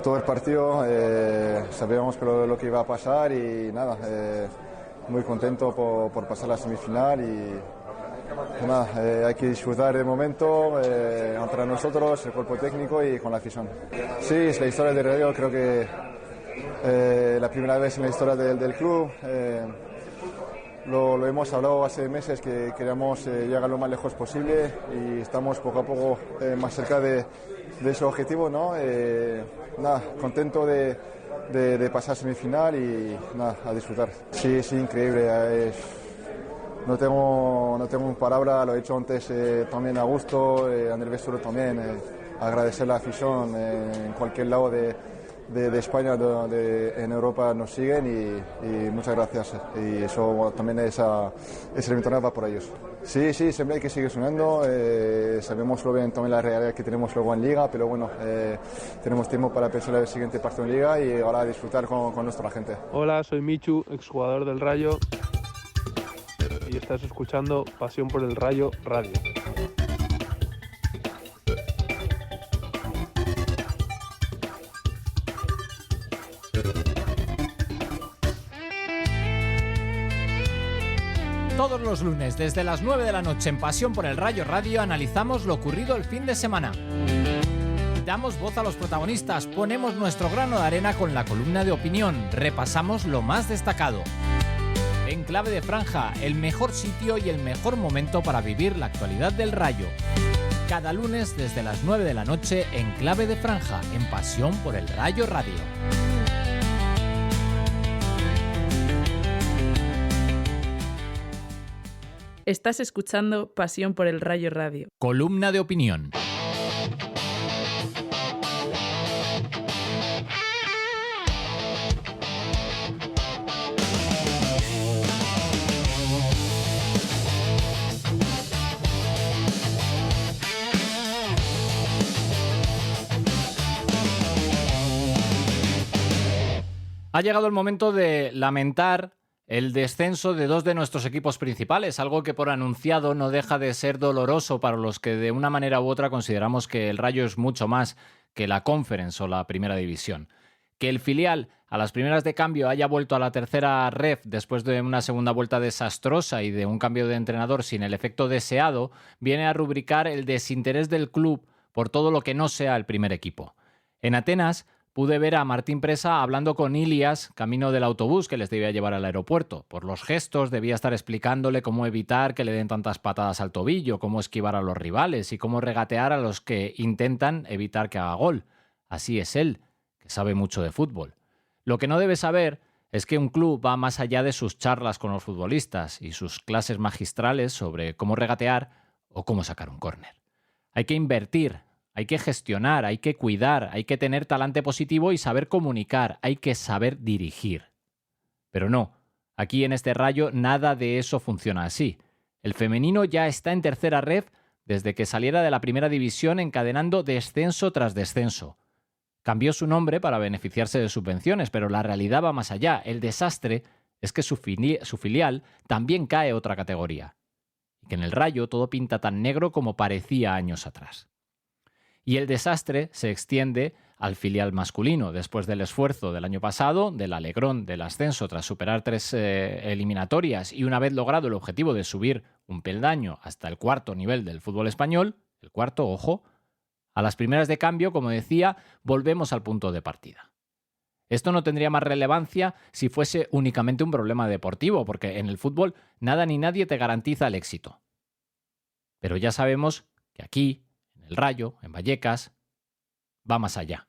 todo el partido, sabíamos lo que iba a pasar y nada, muy contento por pasar la semifinal y nada, hay que disfrutar del momento entre nosotros, el cuerpo técnico y con la afición. Sí, es la historia del Rayo, creo que la primera vez en la historia del club. Lo hemos hablado hace meses que queríamos llegar lo más lejos posible y estamos poco a poco más cerca de ese objetivo, ¿no? Nada, contento de pasar semifinal y nada, a disfrutar. Sí, increíble. No tengo palabra, lo he dicho antes también a gusto, en el vestuario también, agradecer la afición en cualquier lado de España, en Europa nos siguen y muchas gracias. Y eso también ese evento va por ellos. Sí, siempre hay que seguir soñando. Sabemos lo bien también la realidad que tenemos luego en Liga, pero bueno, tenemos tiempo para pensar en el siguiente partido en Liga y ahora disfrutar con nuestra gente. Hola, soy Michu, exjugador del Rayo y estás escuchando Pasión por el Rayo Radio. Todos los lunes, desde las 9 de la noche en Pasión por el Rayo Radio, analizamos lo ocurrido el fin de semana. Damos voz a los protagonistas, ponemos nuestro grano de arena con la columna de opinión, repasamos lo más destacado. En Clave de Franja, el mejor sitio y el mejor momento para vivir la actualidad del Rayo. Cada lunes desde las 9 de la noche en Clave de Franja, en Pasión por el Rayo Radio. Estás escuchando Pasión por el Rayo Radio. Columna de opinión. Ha llegado el momento de lamentar el descenso de dos de nuestros equipos principales, algo que por anunciado no deja de ser doloroso para los que de una manera u otra consideramos que el Rayo es mucho más que la Conference o la Primera División. Que el filial a las primeras de cambio haya vuelto a la tercera ref después de una segunda vuelta desastrosa y de un cambio de entrenador sin el efecto deseado, viene a rubricar el desinterés del club por todo lo que no sea el primer equipo. En Atenas, pude ver a Martín Presa hablando con Ilias camino del autobús que les debía llevar al aeropuerto. Por los gestos debía estar explicándole cómo evitar que le den tantas patadas al tobillo, cómo esquivar a los rivales y cómo regatear a los que intentan evitar que haga gol. Así es él, que sabe mucho de fútbol. Lo que no debe saber es que un club va más allá de sus charlas con los futbolistas y sus clases magistrales sobre cómo regatear o cómo sacar un córner. Hay que invertir, hay que gestionar, hay que cuidar, hay que tener talante positivo y saber comunicar, hay que saber dirigir. Pero no, aquí en este Rayo nada de eso funciona así. El femenino ya está en tercera ref desde que saliera de la primera división encadenando descenso tras descenso. Cambió su nombre para beneficiarse de subvenciones, pero la realidad va más allá. El desastre es que su filial también cae otra categoría. Y que en el Rayo todo pinta tan negro como parecía años atrás. Y el desastre se extiende al filial masculino. Después del esfuerzo del año pasado, del alegrón del ascenso tras superar 3 eliminatorias y una vez logrado el objetivo de subir un peldaño hasta el cuarto nivel del fútbol español, el cuarto, ojo, a las primeras de cambio, como decía, volvemos al punto de partida. Esto no tendría más relevancia si fuese únicamente un problema deportivo, porque en el fútbol nada ni nadie te garantiza el éxito. Pero ya sabemos que aquí, en el Rayo, en Vallecas, va más allá.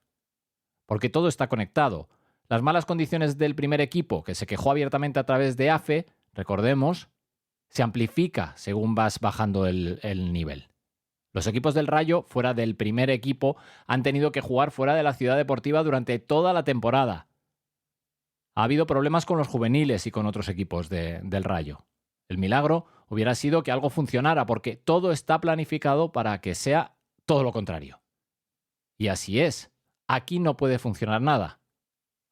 Porque todo está conectado. Las malas condiciones del primer equipo, que se quejó abiertamente a través de AFE, recordemos, se amplifica según vas bajando el nivel. Los equipos del Rayo, fuera del primer equipo, han tenido que jugar fuera de la ciudad deportiva durante toda la temporada. Ha habido problemas con los juveniles y con otros equipos del Rayo. El milagro hubiera sido que algo funcionara, porque todo está planificado para que sea todo lo contrario. Y así es. Aquí no puede funcionar nada.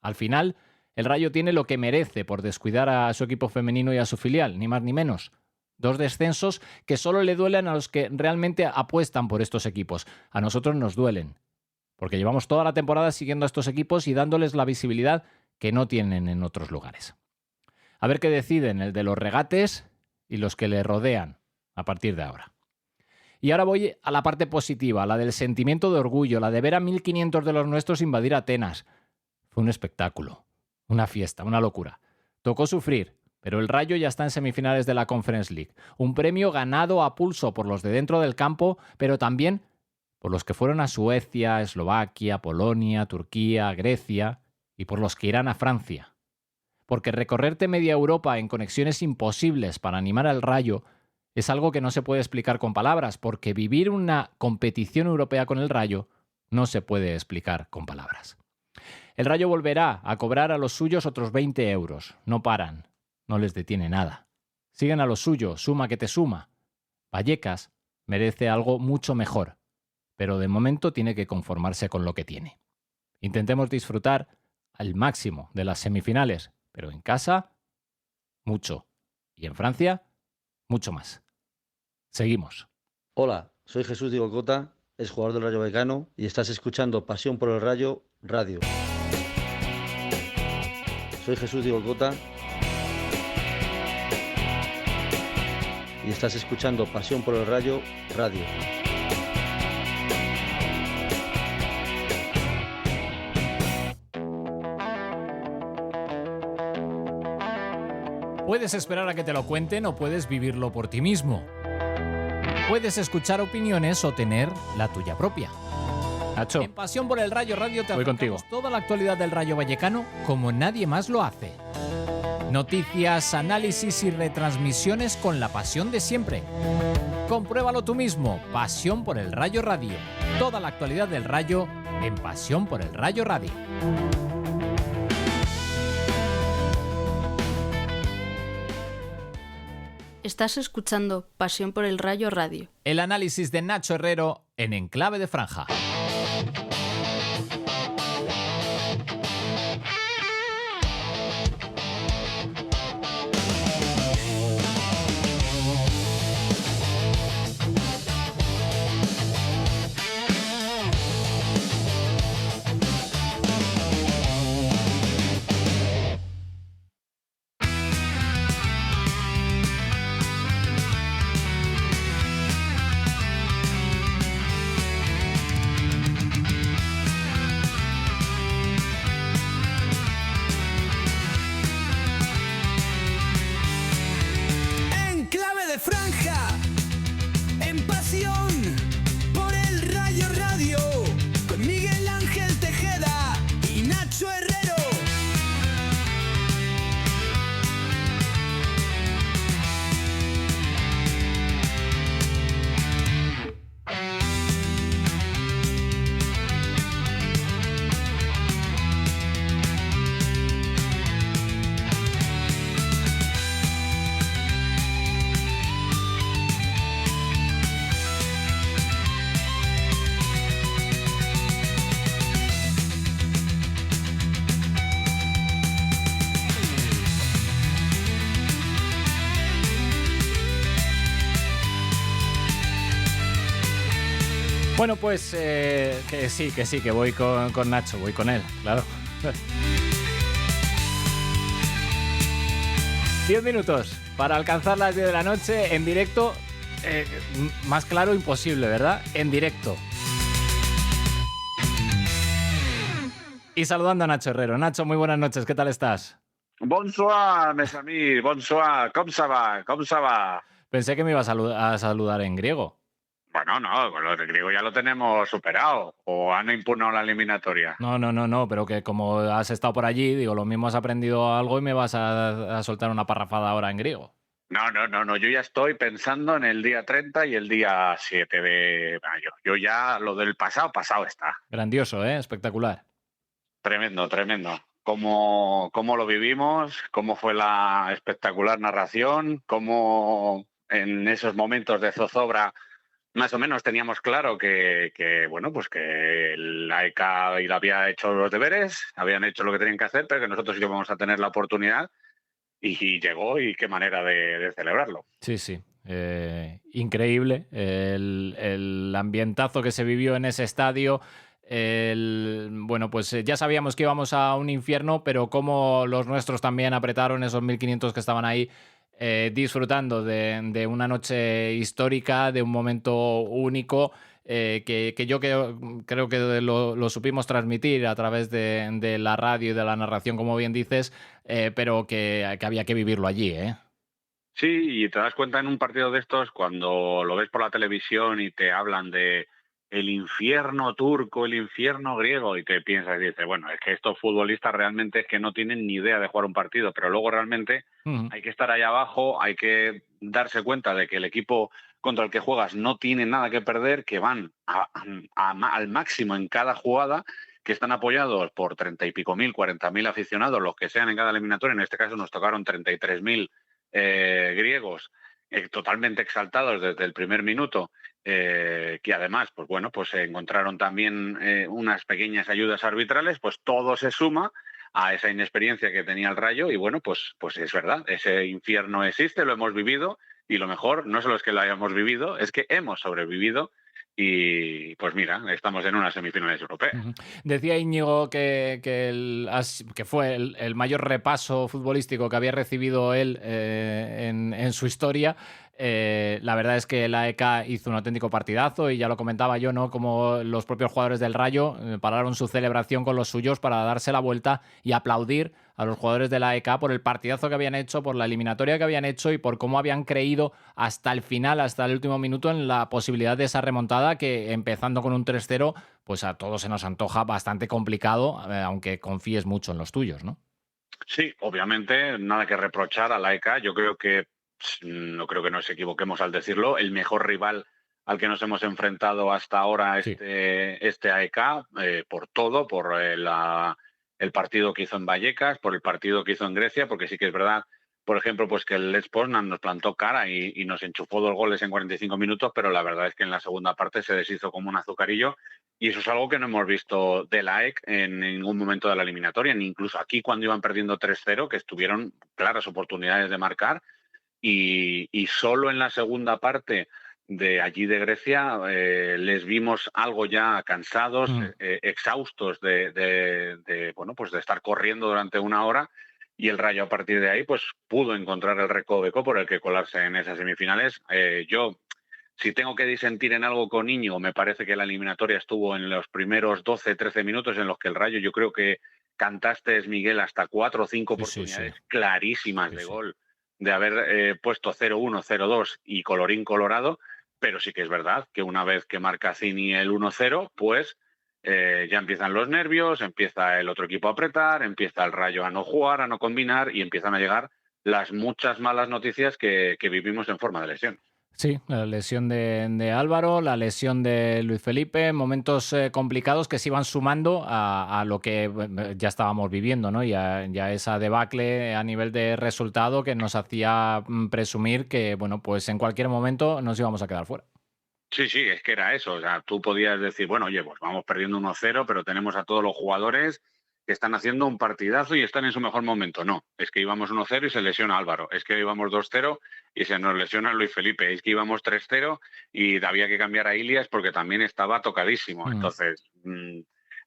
Al final, el Rayo tiene lo que merece por descuidar a su equipo femenino y a su filial, ni más ni menos. 2 descensos que solo le duelen a los que realmente apuestan por estos equipos. A nosotros nos duelen, porque llevamos toda la temporada siguiendo a estos equipos y dándoles la visibilidad que no tienen en otros lugares. A ver qué deciden el de los regates y los que le rodean a partir de ahora. Y ahora voy a la parte positiva, la del sentimiento de orgullo, la de ver a 1.500 de los nuestros invadir Atenas. Fue un espectáculo, una fiesta, una locura. Tocó sufrir, pero el Rayo ya está en semifinales de la Conference League. Un premio ganado a pulso por los de dentro del campo, pero también por los que fueron a Suecia, Eslovaquia, Polonia, Turquía, Grecia y por los que irán a Francia. Porque recorrerte media Europa en conexiones imposibles para animar al Rayo es algo que no se puede explicar con palabras, porque vivir una competición europea con el Rayo no se puede explicar con palabras. El Rayo volverá a cobrar a los suyos otros 20 euros. No paran. No les detiene nada. Siguen a lo suyo, suma que te suma. Vallecas merece algo mucho mejor, pero de momento tiene que conformarse con lo que tiene. Intentemos disfrutar al máximo de las semifinales, pero en casa, mucho. Y en Francia, mucho más. Seguimos. Hola, soy Jesús Diego Cota, exjugador del Rayo Vallecano, y estás escuchando Pasión por el Rayo Radio. Soy Jesús Diego Cota y estás escuchando Pasión por el Rayo Radio. Puedes esperar a que te lo cuenten o puedes vivirlo por ti mismo. Puedes escuchar opiniones o tener la tuya propia. Nacho, En Pasión por el Rayo Radio te voy acercamos contigo. toda la actualidad del Rayo Vallecano como nadie más lo hace. Noticias, análisis y retransmisiones con la pasión de siempre. Compruébalo tú mismo. Pasión por el Rayo Radio. Toda la actualidad del Rayo en Pasión por el Rayo Radio. Estás escuchando Pasión por el Rayo Radio. El análisis de Nacho Herrero en Enclave de Franja. Bueno, pues que sí, que voy con Nacho, voy con él, claro. 10 minutos para alcanzar las 10 de la noche en directo. Más claro imposible, ¿verdad? En directo. Y saludando a Nacho Herrero. Nacho, muy buenas noches, ¿qué tal estás? Bonsoir, mes amis, bonsoir, ¿cómo ça va? ¿Cómo ça va? Pensé que me ibas a saludar en griego. Bueno, no, con lo de griego ya lo tenemos superado. ¿O han impugnado la eliminatoria? No, pero que como has estado por allí, digo, lo mismo has aprendido algo y me vas a soltar una parrafada ahora en griego. No, yo ya estoy pensando en el día 30 y el día 7 de mayo. Yo ya, lo del pasado está. Grandioso, espectacular. Tremendo. Cómo lo vivimos, cómo fue la espectacular narración, cómo en esos momentos de zozobra más o menos teníamos claro que la AEK había hecho los deberes, habían hecho lo que tenían que hacer, pero que nosotros íbamos a tener la oportunidad y llegó, y qué manera de celebrarlo. Sí. Increíble el ambientazo que se vivió en ese estadio. Pues ya sabíamos que íbamos a un infierno, pero como los nuestros también apretaron, esos 1.500 que estaban ahí disfrutando de una noche histórica, de un momento único, que yo creo que lo supimos transmitir a través de la radio y de la narración, como bien dices, pero que había que vivirlo allí, ¿eh? Sí, y te das cuenta en un partido de estos, cuando lo ves por la televisión y te hablan de el infierno turco, el infierno griego, y te piensas y dices, bueno, es que estos futbolistas realmente es que no tienen ni idea de jugar un partido, pero luego realmente hay que estar ahí abajo, hay que darse cuenta de que el equipo contra el que juegas no tiene nada que perder, que van al máximo en cada jugada, que están apoyados por 30 y pico mil, 40.000 aficionados, los que sean en cada eliminatoria. En este caso nos tocaron 33.000 griegos, totalmente exaltados desde el primer minuto, que además se encontraron también unas pequeñas ayudas arbitrales. Pues todo se suma a esa inexperiencia que tenía el Rayo, y pues es verdad, ese infierno existe, lo hemos vivido, y lo mejor no solo es que lo hayamos vivido, es que hemos sobrevivido. Y pues mira, estamos en unas semifinales europeas. Decía Íñigo que fue el mayor repaso futbolístico que había recibido él en su historia. La verdad es que la AEK hizo un auténtico partidazo, y ya lo comentaba yo, ¿no? Como los propios jugadores del Rayo pararon su celebración con los suyos para darse la vuelta y aplaudir a los jugadores de la AEK por el partidazo que habían hecho, por la eliminatoria que habían hecho y por cómo habían creído hasta el final, hasta el último minuto, en la posibilidad de esa remontada, que empezando con un 3-0, pues a todos se nos antoja bastante complicado, aunque confíes mucho en los tuyos, ¿no? Sí, obviamente, nada que reprochar a la AEK. Yo creo que no nos equivoquemos al decirlo, el mejor rival al que nos hemos enfrentado hasta ahora, este AEK, por todo, por el partido que hizo en Vallecas, por el partido que hizo en Grecia, porque sí que es verdad, por ejemplo, pues que el Lech Poznan nos plantó cara y nos enchufó 2 goles en 45 minutos, pero la verdad es que en la segunda parte se deshizo como un azucarillo, y eso es algo que no hemos visto de la AEK en ningún momento de la eliminatoria, ni incluso aquí cuando iban perdiendo 3-0, que estuvieron claras oportunidades de marcar, y solo en la segunda parte de allí de Grecia les vimos algo ya cansados, exhaustos de estar corriendo durante una hora, y el Rayo a partir de ahí pues pudo encontrar el recoveco por el que colarse en esas semifinales. Yo, si tengo que disentir en algo con Íñigo, me parece que la eliminatoria estuvo en los primeros 12-13 minutos en los que el Rayo, yo creo que cantaste, Miguel, hasta 4 o 5 oportunidades clarísimas de gol, de haber puesto 0-1, 0-2 y colorín colorado. Pero sí que es verdad que una vez que marca Cini el 1-0, pues ya empiezan los nervios, empieza el otro equipo a apretar, empieza el Rayo a no jugar, a no combinar, y empiezan a llegar las muchas malas noticias que vivimos en forma de lesión. Sí, la lesión de Álvaro, la lesión de Luis Felipe, momentos complicados que se iban sumando a lo que ya estábamos viviendo, ¿no? Ya esa debacle a nivel de resultado que nos hacía presumir que, pues en cualquier momento nos íbamos a quedar fuera. Sí, es que era eso. O sea, tú podías decir, oye, pues vamos perdiendo 1-0, pero tenemos a todos los jugadores que están haciendo un partidazo y están en su mejor momento. No, es que íbamos 1-0 y se lesiona Álvaro. Es que íbamos 2-0 y se nos lesiona Luis Felipe. Es que íbamos 3-0 y había que cambiar a Ilias porque también estaba tocadísimo. Entonces,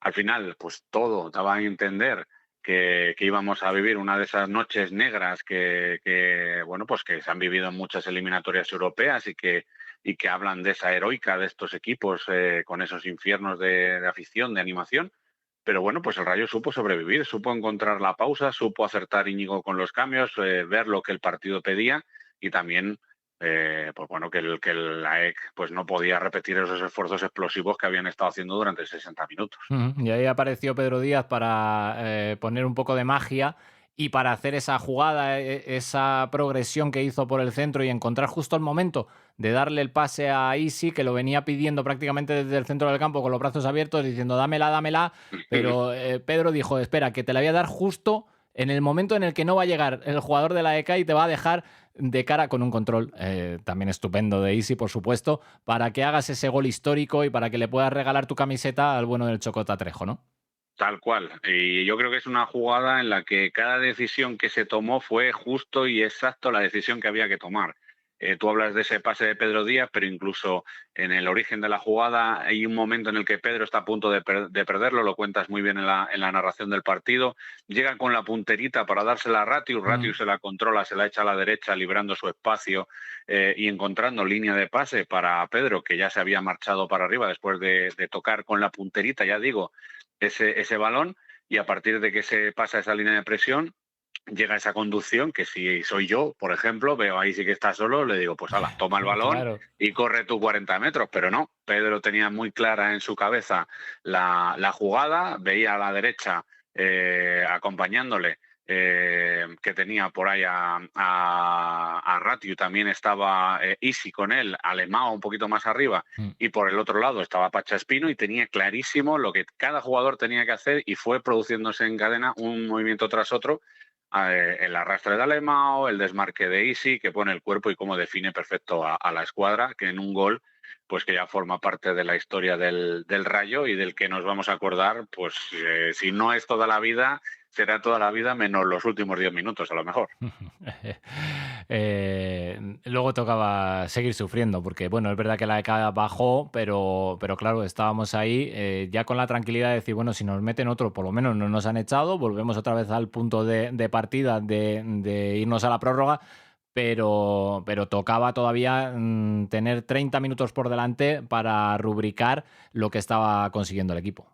al final, pues todo daba a entender que íbamos a vivir una de esas noches negras que bueno, pues que se han vivido en muchas eliminatorias europeas y que hablan de esa heroica de estos equipos con esos infiernos de afición, de animación. Pero bueno, pues el Rayo supo sobrevivir, supo encontrar la pausa, supo acertar Íñigo con los cambios, ver lo que el partido pedía y también, pues bueno, que el AEK pues no podía repetir esos esfuerzos explosivos que habían estado haciendo durante 60 minutos. Y ahí apareció Pedro Díaz para poner un poco de magia y para hacer esa jugada, esa progresión que hizo por el centro y encontrar justo el momento de darle el pase a Isi, que lo venía pidiendo prácticamente desde el centro del campo con los brazos abiertos, diciendo dámela, pero Pedro dijo, espera, que te la voy a dar justo en el momento en el que no va a llegar el jugador de la AEK y te va a dejar de cara con un control también estupendo de Isi, por supuesto, para que hagas ese gol histórico y para que le puedas regalar tu camiseta al bueno del Chocota Trejo, ¿no? Tal cual. Y yo creo que es una jugada en la que cada decisión que se tomó fue justo y exacto la decisión que había que tomar. Tú hablas de ese pase de Pedro Díaz, pero incluso en el origen de la jugada hay un momento en el que Pedro está a punto de perderlo, lo cuentas muy bien en la narración del partido. Llega con la punterita para dársela a Ratius, Ratius se la controla, se la echa a la derecha, librando su espacio y encontrando línea de pase para Pedro, que ya se había marchado para arriba después de tocar con la punterita, ya digo, ese balón, y a partir de que se pasa esa línea de presión llega esa conducción que si soy yo, por ejemplo, veo ahí sí que está solo, le digo, pues ala, toma el balón y corre tú 40 metros, pero no, Pedro tenía muy clara en su cabeza la jugada, veía a la derecha acompañándole que tenía por ahí a Ratiu, también estaba Isi con él, Alemão un poquito más arriba, y por el otro lado estaba Pacha Espino y tenía clarísimo lo que cada jugador tenía que hacer y fue produciéndose en cadena un movimiento tras otro, el arrastre de Alemão, el desmarque de Isi, que pone el cuerpo y cómo define perfecto a la escuadra, que en un gol pues que ya forma parte de la historia del Rayo y del que nos vamos a acordar, pues si no es toda la vida, será toda la vida menos los últimos 10 minutos a lo mejor. Luego tocaba seguir sufriendo, porque bueno, es verdad que la ECA bajó, pero claro, estábamos ahí ya con la tranquilidad de decir, bueno, si nos meten otro, por lo menos no nos han echado, volvemos otra vez al punto de partida de irnos a la prórroga, pero tocaba todavía tener 30 minutos por delante para rubricar lo que estaba consiguiendo el equipo.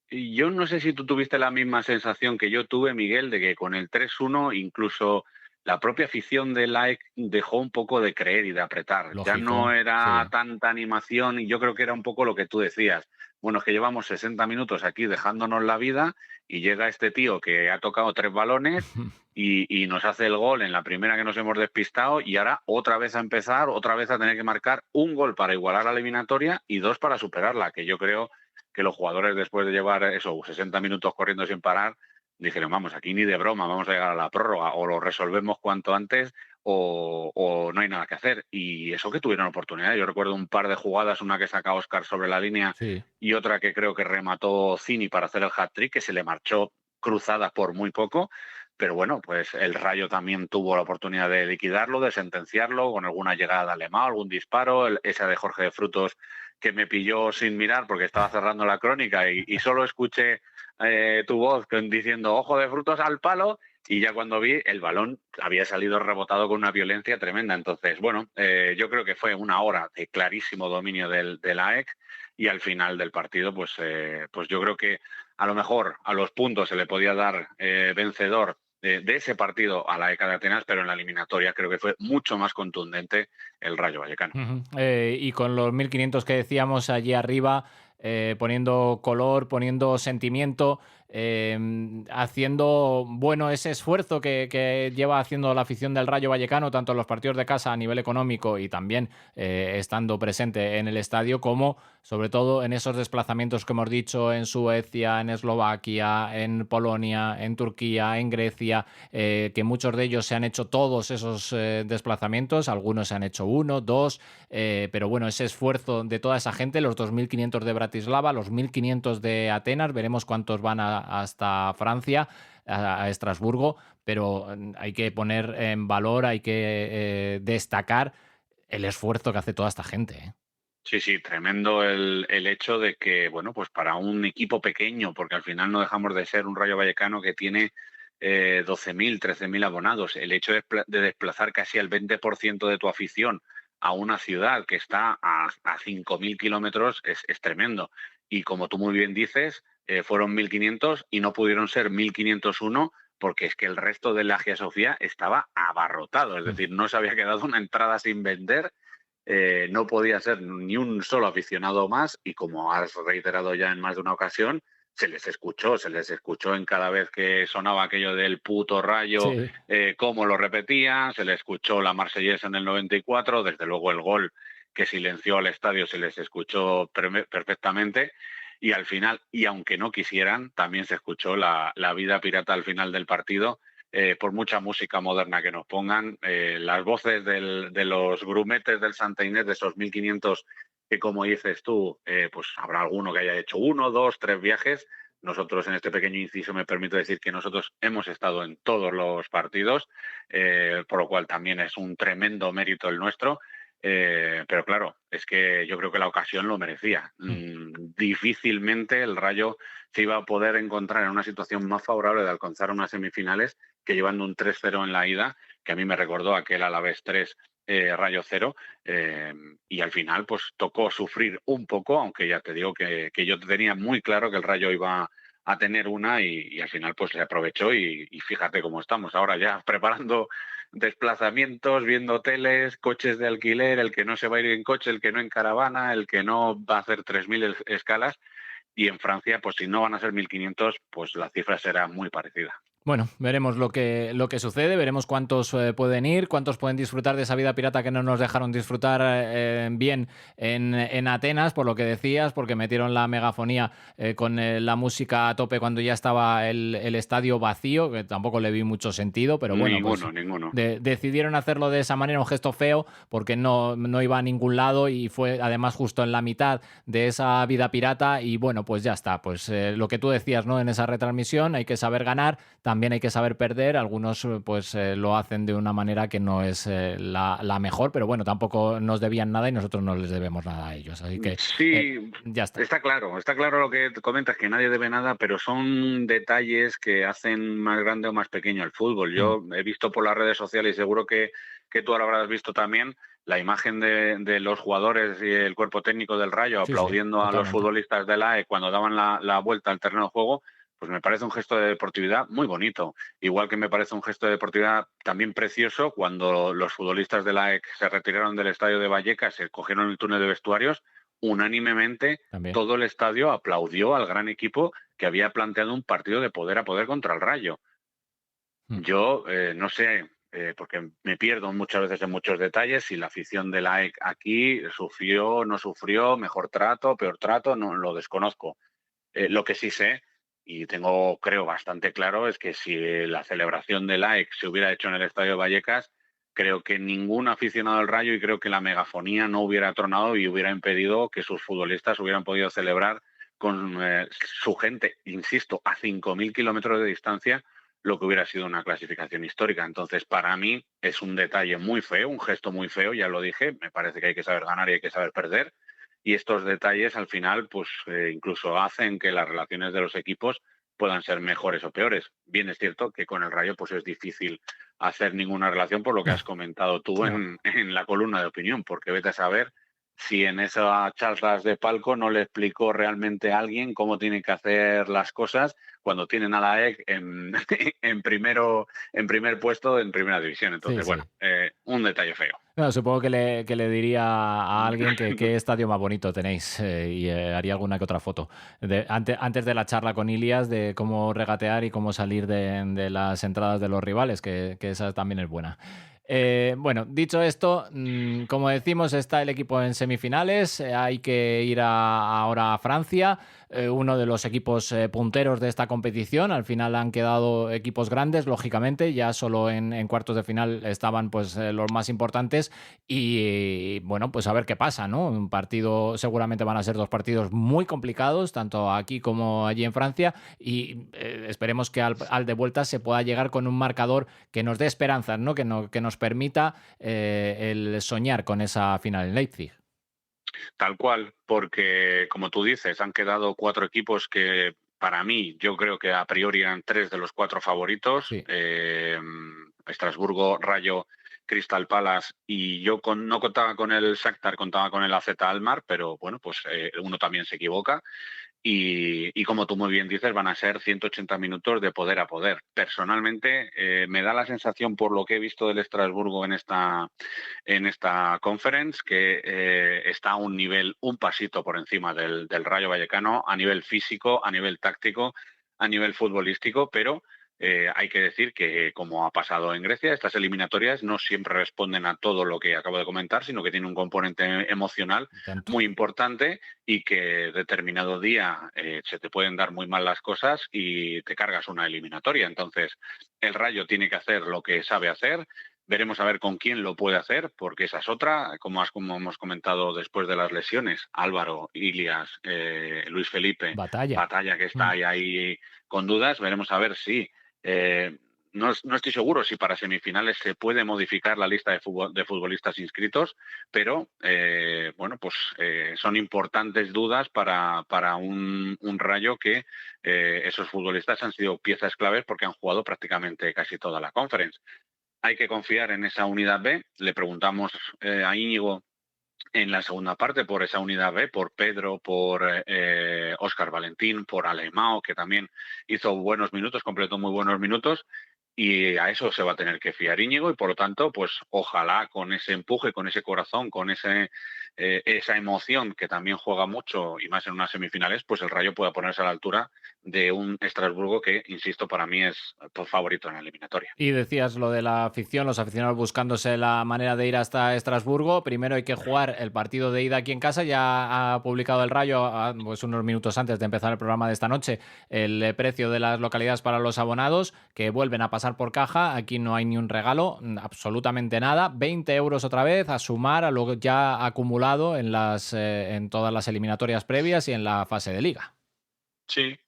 Y yo no sé si tú tuviste la misma sensación que yo tuve, Miguel, de que con el 3-1 incluso la propia afición del AEK dejó un poco de creer y de apretar. Lógico, ya no era tanta animación y yo creo que era un poco lo que tú decías. Bueno, es que llevamos 60 minutos aquí dejándonos la vida y llega este tío que ha tocado 3 balones y nos hace el gol en la primera que nos hemos despistado y ahora otra vez a empezar, otra vez a tener que marcar un gol para igualar la eliminatoria y 2 para superarla, que yo creo que los jugadores después de llevar 60 minutos corriendo sin parar, dijeron, vamos, aquí ni de broma, vamos a llegar a la prórroga, o lo resolvemos cuanto antes o no hay nada que hacer. Y eso que tuvieron oportunidad. Yo recuerdo un par de jugadas, una que saca Óscar sobre la línea y otra que creo que remató Cini para hacer el hat-trick, que se le marchó cruzada por muy poco. Pero bueno, pues el Rayo también tuvo la oportunidad de liquidarlo, de sentenciarlo, con alguna llegada de Alemão, algún disparo, esa de Jorge de Frutos que me pilló sin mirar porque estaba cerrando la crónica y solo escuché tu voz diciendo ojo de Frutos al palo y ya cuando vi el balón había salido rebotado con una violencia tremenda. Entonces, bueno, yo creo que fue una hora de clarísimo dominio del AEK y al final del partido, pues yo creo que a lo mejor a los puntos se le podía dar vencedor de ese partido a la ECA de Atenas, pero en la eliminatoria creo que fue mucho más contundente el Rayo Vallecano. Y con los 1.500 que decíamos allí arriba, poniendo color, poniendo sentimiento, haciendo bueno ese esfuerzo que lleva haciendo la afición del Rayo Vallecano, tanto en los partidos de casa a nivel económico y también estando presente en el estadio, como sobre todo en esos desplazamientos que hemos dicho en Suecia, en Eslovaquia, en Polonia, en Turquía, en Grecia, que muchos de ellos se han hecho todos esos desplazamientos, algunos se han hecho 1, 2, pero bueno, ese esfuerzo de toda esa gente, los 2.500 de Bratislava, los 1.500 de Atenas, veremos cuántos van a hasta Francia, a Estrasburgo, pero hay que poner en valor, hay que destacar el esfuerzo que hace toda esta gente, ¿eh? Sí, sí, tremendo el hecho de que, bueno, pues para un equipo pequeño, porque al final no dejamos de ser un Rayo Vallecano que tiene 12.000, 13.000 abonados, el hecho de desplazar casi el 20% de tu afición a una ciudad que está a 5.000 kilómetros es tremendo. Y como tú muy bien dices, fueron 1.500 y no pudieron ser 1.501 porque es que el resto de la Hagia Sofía estaba abarrotado, es decir, no se había quedado una entrada sin vender. No podía ser ni un solo aficionado más y como has reiterado ya en más de una ocasión, se les escuchó en cada vez que sonaba aquello del puto Rayo, Sí. cómo lo repetían, se les escuchó la Marsellesa en el 94, desde luego el gol que silenció al estadio se les escuchó perfectamente y al final, y aunque no quisieran, también se escuchó la vida pirata al final del partido. Por mucha música moderna que nos pongan, las voces de los grumetes del Santa Inés, de esos 1.500 que, como dices tú, pues habrá alguno que haya hecho 1, 2, 3 viajes. Nosotros, en este pequeño inciso, me permito decir que nosotros hemos estado en todos los partidos, por lo cual también es un tremendo mérito el nuestro. Pero claro, es que yo creo que la ocasión lo merecía. Difícilmente el Rayo se iba a poder encontrar en una situación más favorable de alcanzar unas semifinales que llevando un 3-0 en la ida, que a mí me recordó aquel Alavés 3, Rayo 0, y al final pues tocó sufrir un poco, aunque ya te digo que yo tenía muy claro que el Rayo iba a tener una y al final pues se aprovechó y fíjate cómo estamos ahora ya preparando desplazamientos, viendo hoteles, coches de alquiler, el que no se va a ir en coche, el que no en caravana, el que no va a hacer 3.000 escalas y en Francia pues si no van a ser 1.500 pues la cifra será muy parecida. Bueno, veremos lo que sucede, veremos cuántos pueden ir, cuántos pueden disfrutar de esa vida pirata que no nos dejaron disfrutar bien en Atenas, por lo que decías, porque metieron la megafonía con la música a tope cuando ya estaba el estadio vacío, que tampoco le vi mucho sentido, pero bueno, Ninguno. Decidieron hacerlo de esa manera, un gesto feo, porque no iba a ningún lado y fue además justo en la mitad de esa vida pirata y bueno, pues ya está, pues lo que tú decías, ¿no? En esa retransmisión hay que saber ganar, también hay que saber perder, algunos pues lo hacen de una manera que no es la mejor, pero bueno, tampoco nos debían nada y nosotros no les debemos nada a ellos, así que sí, ya está. Está claro lo que comentas, que nadie debe nada, pero son detalles que hacen más grande o más pequeño el fútbol. Yo he visto por las redes sociales y seguro que tú ahora habrás visto también la imagen de los jugadores y el cuerpo técnico del Rayo aplaudiendo a los futbolistas de la AEK cuando daban la vuelta al terreno de juego. Pues me parece un gesto de deportividad muy bonito. Igual que me parece un gesto de deportividad también precioso cuando los futbolistas de la AEK se retiraron del estadio de Vallecas, se cogieron el túnel de vestuarios, unánimemente también todo el estadio aplaudió al gran equipo que había planteado un partido de poder a poder contra el Rayo. Yo no sé, porque me pierdo muchas veces en muchos detalles, si la afición de la AEK aquí sufrió, no sufrió, mejor trato, peor trato, no lo desconozco. Lo que sí sé y tengo, creo, bastante claro, es que si la celebración del AEK se hubiera hecho en el Estadio de Vallecas, creo que ningún aficionado del Rayo y creo que la megafonía no hubiera tronado y hubiera impedido que sus futbolistas hubieran podido celebrar con su gente, insisto, a 5.000 kilómetros de distancia, lo que hubiera sido una clasificación histórica. Entonces, para mí es un detalle muy feo, un gesto muy feo, ya lo dije, me parece que hay que saber ganar y hay que saber perder. Y estos detalles al final pues incluso hacen que las relaciones de los equipos puedan ser mejores o peores. Bien es cierto que con el Rayo pues es difícil hacer ninguna relación por lo que has comentado tú en la columna de opinión, porque vete a saber si en esas charlas de palco no le explicó realmente a alguien cómo tiene que hacer las cosas cuando tienen a la AEK en primer puesto en primera división. Entonces, un detalle feo. No, supongo que le diría a alguien que qué estadio más bonito tenéis y haría alguna que otra foto. Antes de la charla con Ilias de cómo regatear y cómo salir de las entradas de los rivales, que esa también es buena. Bueno, dicho esto, como decimos, está el equipo en semifinales. Hay que ir ahora a Francia, uno de los equipos punteros de esta competición. Al final han quedado equipos grandes, lógicamente. Ya solo en cuartos de final estaban pues los más importantes. Y bueno, pues a ver qué pasa, ¿no? Un partido, seguramente van a ser 2 partidos muy complicados, tanto aquí como allí en Francia. Y esperemos que al de vuelta se pueda llegar con un marcador que nos dé esperanzas, ¿no? Que nos permita el soñar con esa final en Leipzig. Tal cual, porque como tú dices, han quedado 4 equipos que para mí yo creo que a priori eran 3 de los 4 favoritos. Sí. Estrasburgo, Rayo, Crystal Palace, y yo no contaba con el Shakhtar, contaba con el AZ Alkmaar, pero bueno, pues uno también se equivoca. Y como tú muy bien dices, van a ser 180 minutos de poder a poder. Personalmente, me da la sensación, por lo que he visto del Estrasburgo en esta conference, que está a un nivel, un pasito por encima del Rayo Vallecano, a nivel físico, a nivel táctico, a nivel futbolístico, pero hay que decir que, como ha pasado en Grecia, estas eliminatorias no siempre responden a todo lo que acabo de comentar, sino que tienen un componente emocional muy importante y que determinado día se te pueden dar muy mal las cosas y te cargas una eliminatoria. Entonces, el Rayo tiene que hacer lo que sabe hacer. Veremos a ver con quién lo puede hacer, porque esa es otra, como hemos comentado después de las lesiones, Álvaro, Ilias, Luis Felipe, Batalla que está ahí con dudas. Veremos a ver si... no estoy seguro si para semifinales se puede modificar la lista de futbolistas inscritos, pero bueno, pues son importantes dudas para un Rayo que esos futbolistas han sido piezas claves porque han jugado prácticamente casi toda la conference. Hay que confiar en esa unidad B. Le preguntamos a Íñigo en la segunda parte por esa unidad B, por Pedro, por Óscar Valentín, por Alemão, que también hizo buenos minutos, completó muy buenos minutos, y a eso se va a tener que fiar Íñigo, y por lo tanto, pues ojalá con ese empuje, con ese corazón, con esa emoción que también juega mucho, y más en unas semifinales, pues el Rayo pueda ponerse a la altura de un Estrasburgo que, insisto, para mí es favorito en la eliminatoria. Y decías lo de la afición, los aficionados buscándose la manera de ir hasta Estrasburgo. Primero hay que jugar el partido de ida aquí en casa. Ya ha publicado el Rayo, pues unos minutos antes de empezar el programa de esta noche, el precio de las localidades para los abonados, que vuelven a pasar por caja. Aquí no hay ni un regalo, absolutamente nada. 20 euros otra vez, a sumar a lo ya acumulado en todas las eliminatorias previas y en la fase de liga. Sí.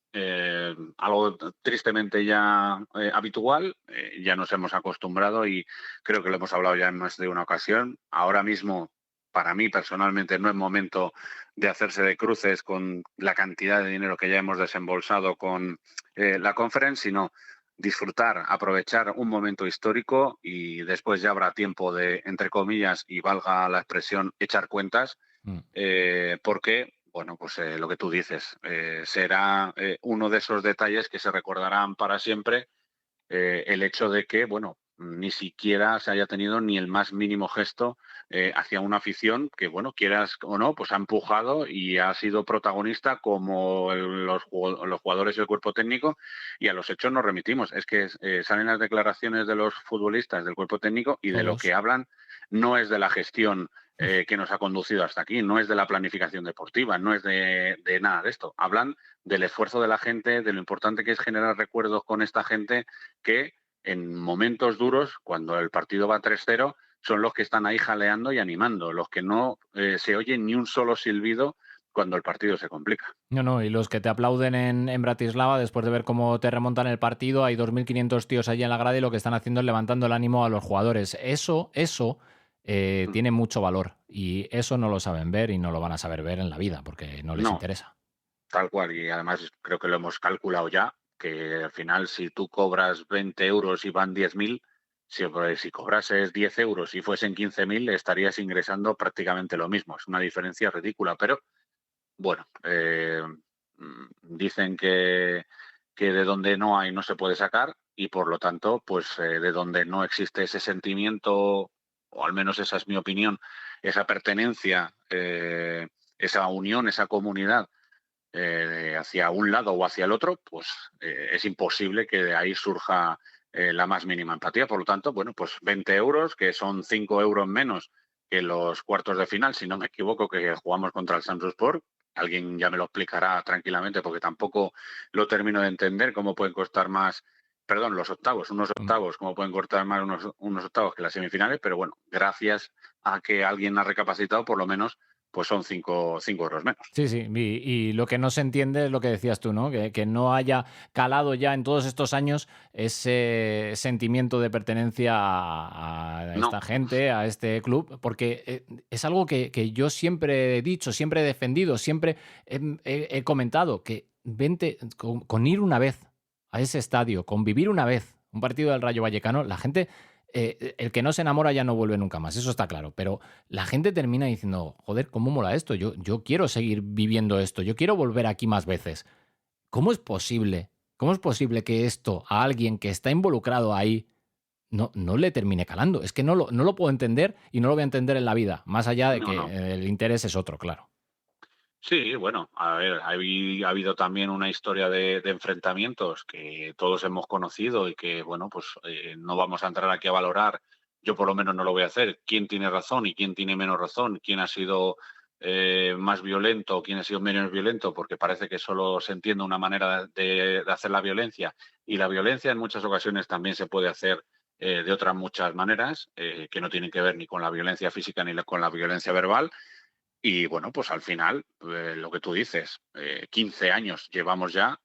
Algo tristemente ya habitual, ya nos hemos acostumbrado y creo que lo hemos hablado ya en más de una ocasión. Ahora mismo, para mí personalmente, no es momento de hacerse de cruces con la cantidad de dinero que ya hemos desembolsado con la conference, sino disfrutar, aprovechar un momento histórico, y después ya habrá tiempo de, entre comillas, y valga la expresión, echar cuentas, porque... Bueno, pues lo que tú dices, será uno de esos detalles que se recordarán para siempre, el hecho de que, bueno, ni siquiera se haya tenido ni el más mínimo gesto hacia una afición que, bueno, quieras o no, pues ha empujado y ha sido protagonista como los jugadores y el cuerpo técnico, y a los hechos nos remitimos. Es que salen las declaraciones de los futbolistas, del cuerpo técnico, y de lo que hablan no es de la gestión que nos ha conducido hasta aquí, no es de la planificación deportiva, no es de nada de esto. Hablan del esfuerzo de la gente, de lo importante que es generar recuerdos con esta gente que en momentos duros, cuando el partido va 3-0, son los que están ahí jaleando y animando, los que no se oye ni un solo silbido cuando el partido se complica. No, y los que te aplauden en Bratislava después de ver cómo te remontan el partido, hay 2.500 tíos allí en la grada y lo que están haciendo es levantando el ánimo a los jugadores. Eso tiene mucho valor, y eso no lo saben ver y no lo van a saber ver en la vida porque no les interesa. Tal cual, y además creo que lo hemos calculado ya, que al final si tú cobras 20 euros y van 10.000, si cobrases 10 euros y fuesen 15.000, estarías ingresando prácticamente lo mismo. Es una diferencia ridícula, pero bueno, dicen que de donde no hay no se puede sacar, y por lo tanto, pues de donde no existe ese sentimiento, o al menos esa es mi opinión, esa pertenencia, esa unión, esa comunidad hacia un lado o hacia el otro, pues es imposible que de ahí surja la más mínima empatía. Por lo tanto, bueno, pues 20 euros, que son 5 euros menos que los cuartos de final, si no me equivoco, que jugamos contra el Samsunspor. Alguien ya me lo explicará tranquilamente porque tampoco lo termino de entender cómo pueden costar más, perdón, los octavos, unos octavos, cómo pueden costar más unos octavos que las semifinales, pero bueno, gracias a que alguien ha recapacitado, por lo menos pues son 5 euros menos. Sí, sí, y lo que no se entiende es lo que decías tú, ¿no? Que no haya calado ya en todos estos años ese sentimiento de pertenencia a esta gente, a este club, porque es algo que yo siempre he dicho, siempre he defendido, siempre he comentado, que vente con ir una vez a ese estadio, con vivir una vez un partido del Rayo Vallecano, la gente... el que no se enamora ya no vuelve nunca más, eso está claro, pero la gente termina diciendo, joder, ¿cómo mola esto? Yo quiero seguir viviendo esto, yo quiero volver aquí más veces. ¿Cómo es posible? ¿Cómo es posible que esto a alguien que está involucrado ahí no le termine calando? Es que no lo puedo entender y no lo voy a entender en la vida, más allá de que el interés es otro, claro. Sí, bueno, a ver, ha habido también una historia de enfrentamientos que todos hemos conocido y que, bueno, pues no vamos a entrar aquí a valorar, yo por lo menos no lo voy a hacer, quién tiene razón y quién tiene menos razón, quién ha sido más violento, quién ha sido menos violento, porque parece que solo se entiende una manera de hacer la violencia, y la violencia en muchas ocasiones también se puede hacer de otras muchas maneras, que no tienen que ver ni con la violencia física ni con la violencia verbal. Y bueno, pues al final, lo que tú dices, 15 años llevamos ya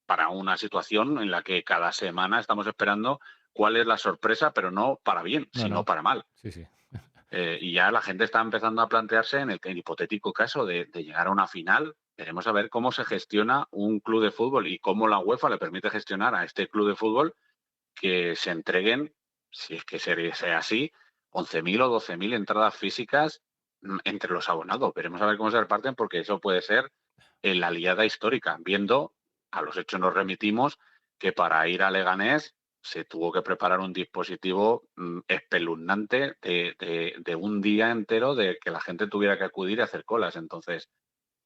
para una situación en la que cada semana estamos esperando cuál es la sorpresa, pero no para bien, sino para mal. Sí, sí. Y ya la gente está empezando a plantearse en el hipotético caso de llegar a una final. Queremos saber cómo se gestiona un club de fútbol y cómo la UEFA le permite gestionar a este club de fútbol que se entreguen, si es que sea así, 11.000 o 12.000 entradas físicas entre los abonados. Veremos a ver cómo se reparten, porque eso puede ser la liada histórica. Viendo, a los hechos nos remitimos, que para ir a Leganés se tuvo que preparar un dispositivo espeluznante de un día entero, de que la gente tuviera que acudir y hacer colas. Entonces,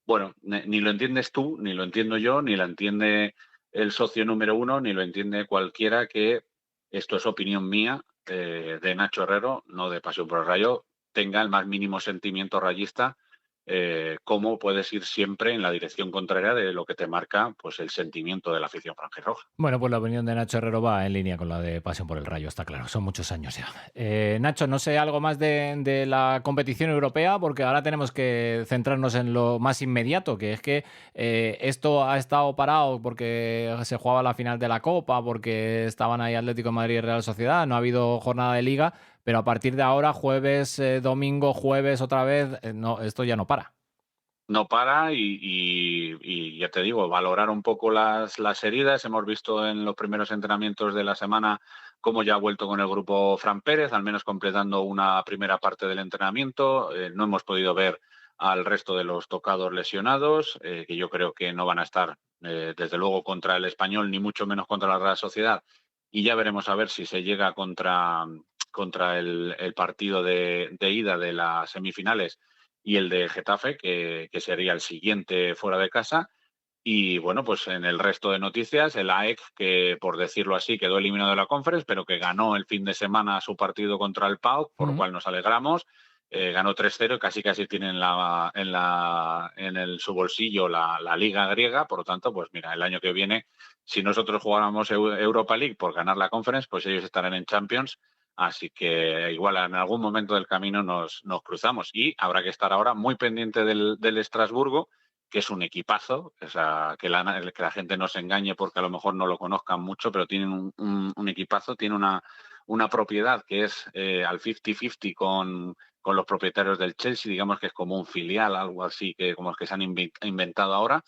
bueno, ni lo entiendes tú, ni lo entiendo yo, ni lo entiende el socio número uno, ni lo entiende cualquiera, que esto es opinión mía, de Nacho Herrero, no de Pasión por el Rayo, tenga el más mínimo sentimiento rayista, cómo puedes ir siempre en la dirección contraria de lo que te marca pues el sentimiento de la afición franjirroja. Bueno, pues la opinión de Nacho Herrero va en línea con la de Pasión por el Rayo, está claro, son muchos años ya. Nacho, no sé algo más de la competición europea, porque ahora tenemos que centrarnos en lo más inmediato, que es que esto ha estado parado porque se jugaba la final de la Copa, porque estaban ahí Atlético de Madrid y Real Sociedad, no ha habido jornada de Liga, pero a partir de ahora, jueves, domingo, jueves otra vez, no, esto ya no para. No para y ya te digo, valorar un poco las heridas. Hemos visto en los primeros entrenamientos de la semana cómo ya ha vuelto con el grupo Fran Pérez, al menos completando una primera parte del entrenamiento. No hemos podido ver al resto de los tocados lesionados, que yo creo que no van a estar desde luego contra el Español, ni mucho menos contra la Real Sociedad. Y ya veremos a ver si se llega contra el partido de ida de las semifinales y el de Getafe, que sería el siguiente fuera de casa. Y bueno, pues en el resto de noticias, el AEK, que por decirlo así quedó eliminado de la Conference, pero que ganó el fin de semana su partido contra el PAOK, por lo cual nos alegramos. Ganó 3-0 y casi tiene en su bolsillo la Liga griega. Por lo tanto, pues mira, el año que viene, si nosotros jugáramos Europa League por ganar la Conference, pues ellos estarán en Champions. Así que igual en algún momento del camino nos cruzamos. Y habrá que estar ahora muy pendiente del Estrasburgo, que es un equipazo. O sea, que la gente no se engañe porque a lo mejor no lo conozcan mucho, pero tienen un equipazo, tiene una propiedad que es al 50-50 con los propietarios del Chelsea, digamos que es como un filial, algo así, que como es que se han inventado ahora.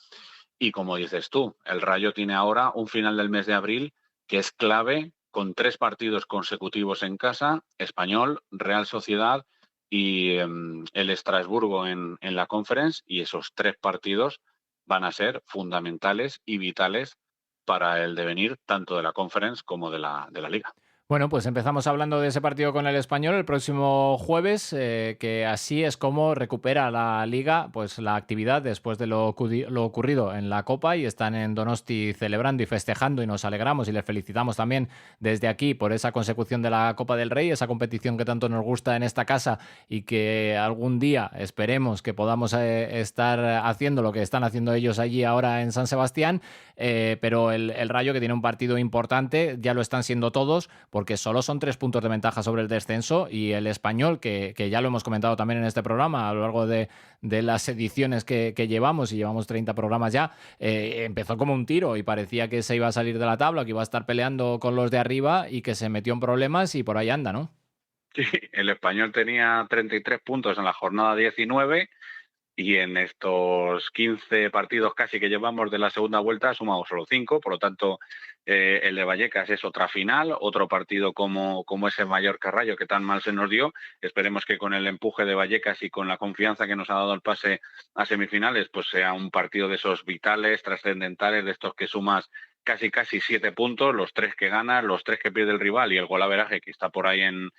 Y como dices tú, el Rayo tiene ahora un final del mes de abril que es clave, con 3 partidos consecutivos en casa: Español, Real Sociedad y el Estrasburgo en la Conference, y esos 3 partidos van a ser fundamentales y vitales para el devenir tanto de la Conference como de la Liga. Bueno, pues empezamos hablando de ese partido con el Español el próximo jueves, que así es como recupera la Liga pues la actividad después de lo ocurrido en la Copa, y están en Donosti celebrando y festejando, y nos alegramos y les felicitamos también desde aquí por esa consecución de la Copa del Rey, esa competición que tanto nos gusta en esta casa y que algún día esperemos que podamos estar haciendo lo que están haciendo ellos allí ahora en San Sebastián, pero el Rayo, que tiene un partido importante, ya lo están siendo todos, porque solo son 3 puntos de ventaja sobre el descenso, y el Español, que ya lo hemos comentado también en este programa a lo largo de las ediciones que llevamos, y llevamos 30 programas ya, empezó como un tiro y parecía que se iba a salir de la tabla, que iba a estar peleando con los de arriba, y que se metió en problemas y por ahí anda, ¿no? Sí, el Español tenía 33 puntos en la jornada 19 y en estos 15 partidos casi que llevamos de la segunda vuelta ha sumado solo 5, por lo tanto el de Vallecas es otra final, otro partido como ese Mallorca-Rayo que tan mal se nos dio. Esperemos que con el empuje de Vallecas y con la confianza que nos ha dado el pase a semifinales, pues sea un partido de esos vitales, trascendentales, de estos que sumas casi 7 puntos, los 3 que gana, los 3 que pierde el rival y el golaveraje que está por ahí en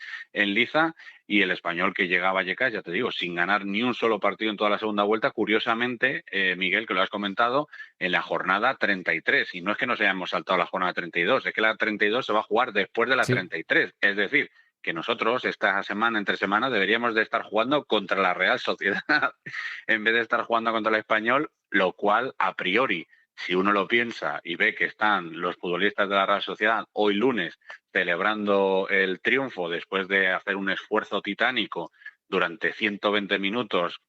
liza, y el Español que llega a Vallecas, ya te digo, sin ganar ni un solo partido en toda la segunda vuelta, curiosamente, Miguel, que lo has comentado, en la jornada 33, y no es que nos hayamos saltado la jornada 32, es que la 32 se va a jugar después de la 33, es decir, que nosotros esta semana, entre semanas, deberíamos de estar jugando contra la Real Sociedad en vez de estar jugando contra el Español, lo cual, a priori, si uno lo piensa y ve que están los futbolistas de la Real Sociedad hoy lunes celebrando el triunfo después de hacer un esfuerzo titánico durante 120 minutos,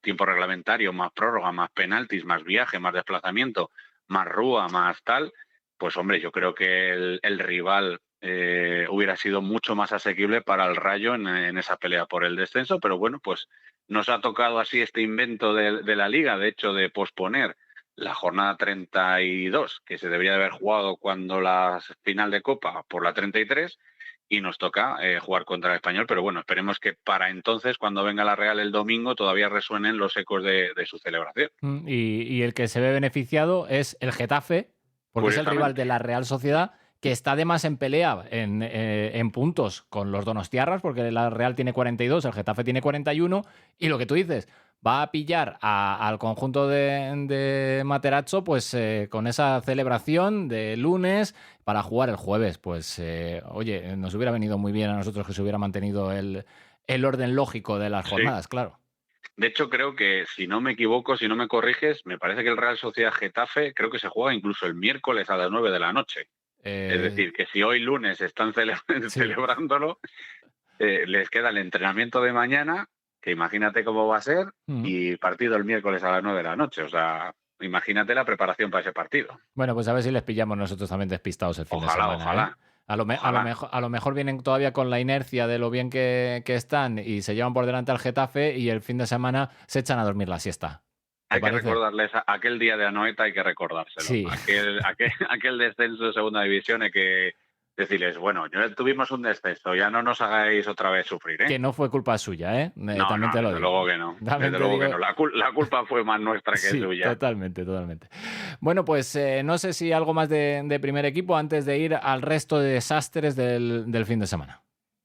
tiempo reglamentario, más prórroga, más penaltis, más viaje, más desplazamiento, más rúa, más tal, pues hombre, yo creo que el rival hubiera sido mucho más asequible para el Rayo en esa pelea por el descenso, pero bueno, pues nos ha tocado así este invento de la Liga, de hecho, de posponer la jornada 32, que se debería de haber jugado cuando la final de Copa por la 33, y nos toca jugar contra el Español, pero bueno, esperemos que para entonces, cuando venga la Real el domingo, todavía resuenen los ecos de su celebración. Y el que se ve beneficiado es el Getafe, porque es el rival de la Real Sociedad, que está además en pelea en puntos con los donostiarras, porque la Real tiene 42, el Getafe tiene 41, y lo que tú dices, va a pillar al conjunto de Materazzo pues con esa celebración de lunes para jugar el jueves. Pues oye, nos hubiera venido muy bien a nosotros que se hubiera mantenido el orden lógico de las jornadas, claro. De hecho, creo que, si no me equivoco, si no me corriges, me parece que el Real Sociedad Getafe creo que se juega incluso el miércoles a las 9 de la noche. Es decir, que si hoy lunes están celebrándolo, les queda el entrenamiento de mañana, que imagínate cómo va a ser, y partido el miércoles a las 9 de la noche. O sea, imagínate la preparación para ese partido. Bueno, pues a ver si les pillamos nosotros también despistados el fin de semana. Ojalá. A lo mejor vienen todavía con la inercia de lo bien que están y se llevan por delante al Getafe, y el fin de semana se echan a dormir la siesta. Hay que recordarles aquel día de Anoeta, hay que recordárselo. Sí. Aquel descenso de segunda división, hay que decirles, bueno, ya tuvimos un descenso, ya no nos hagáis otra vez sufrir, ¿eh? Que no fue culpa suya, ¿eh? También te lo digo. Luego que no. Desde luego que no. La culpa fue más nuestra que suya. Totalmente. Bueno, pues no sé si algo más de primer equipo antes de ir al resto de desastres del fin de semana.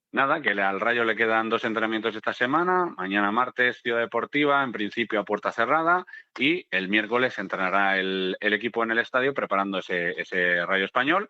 Nada, que al Rayo le quedan 2 entrenamientos esta semana. Mañana martes, Ciudad Deportiva, en principio a puerta cerrada. Y el miércoles entrenará el equipo en el estadio preparando ese Rayo Español.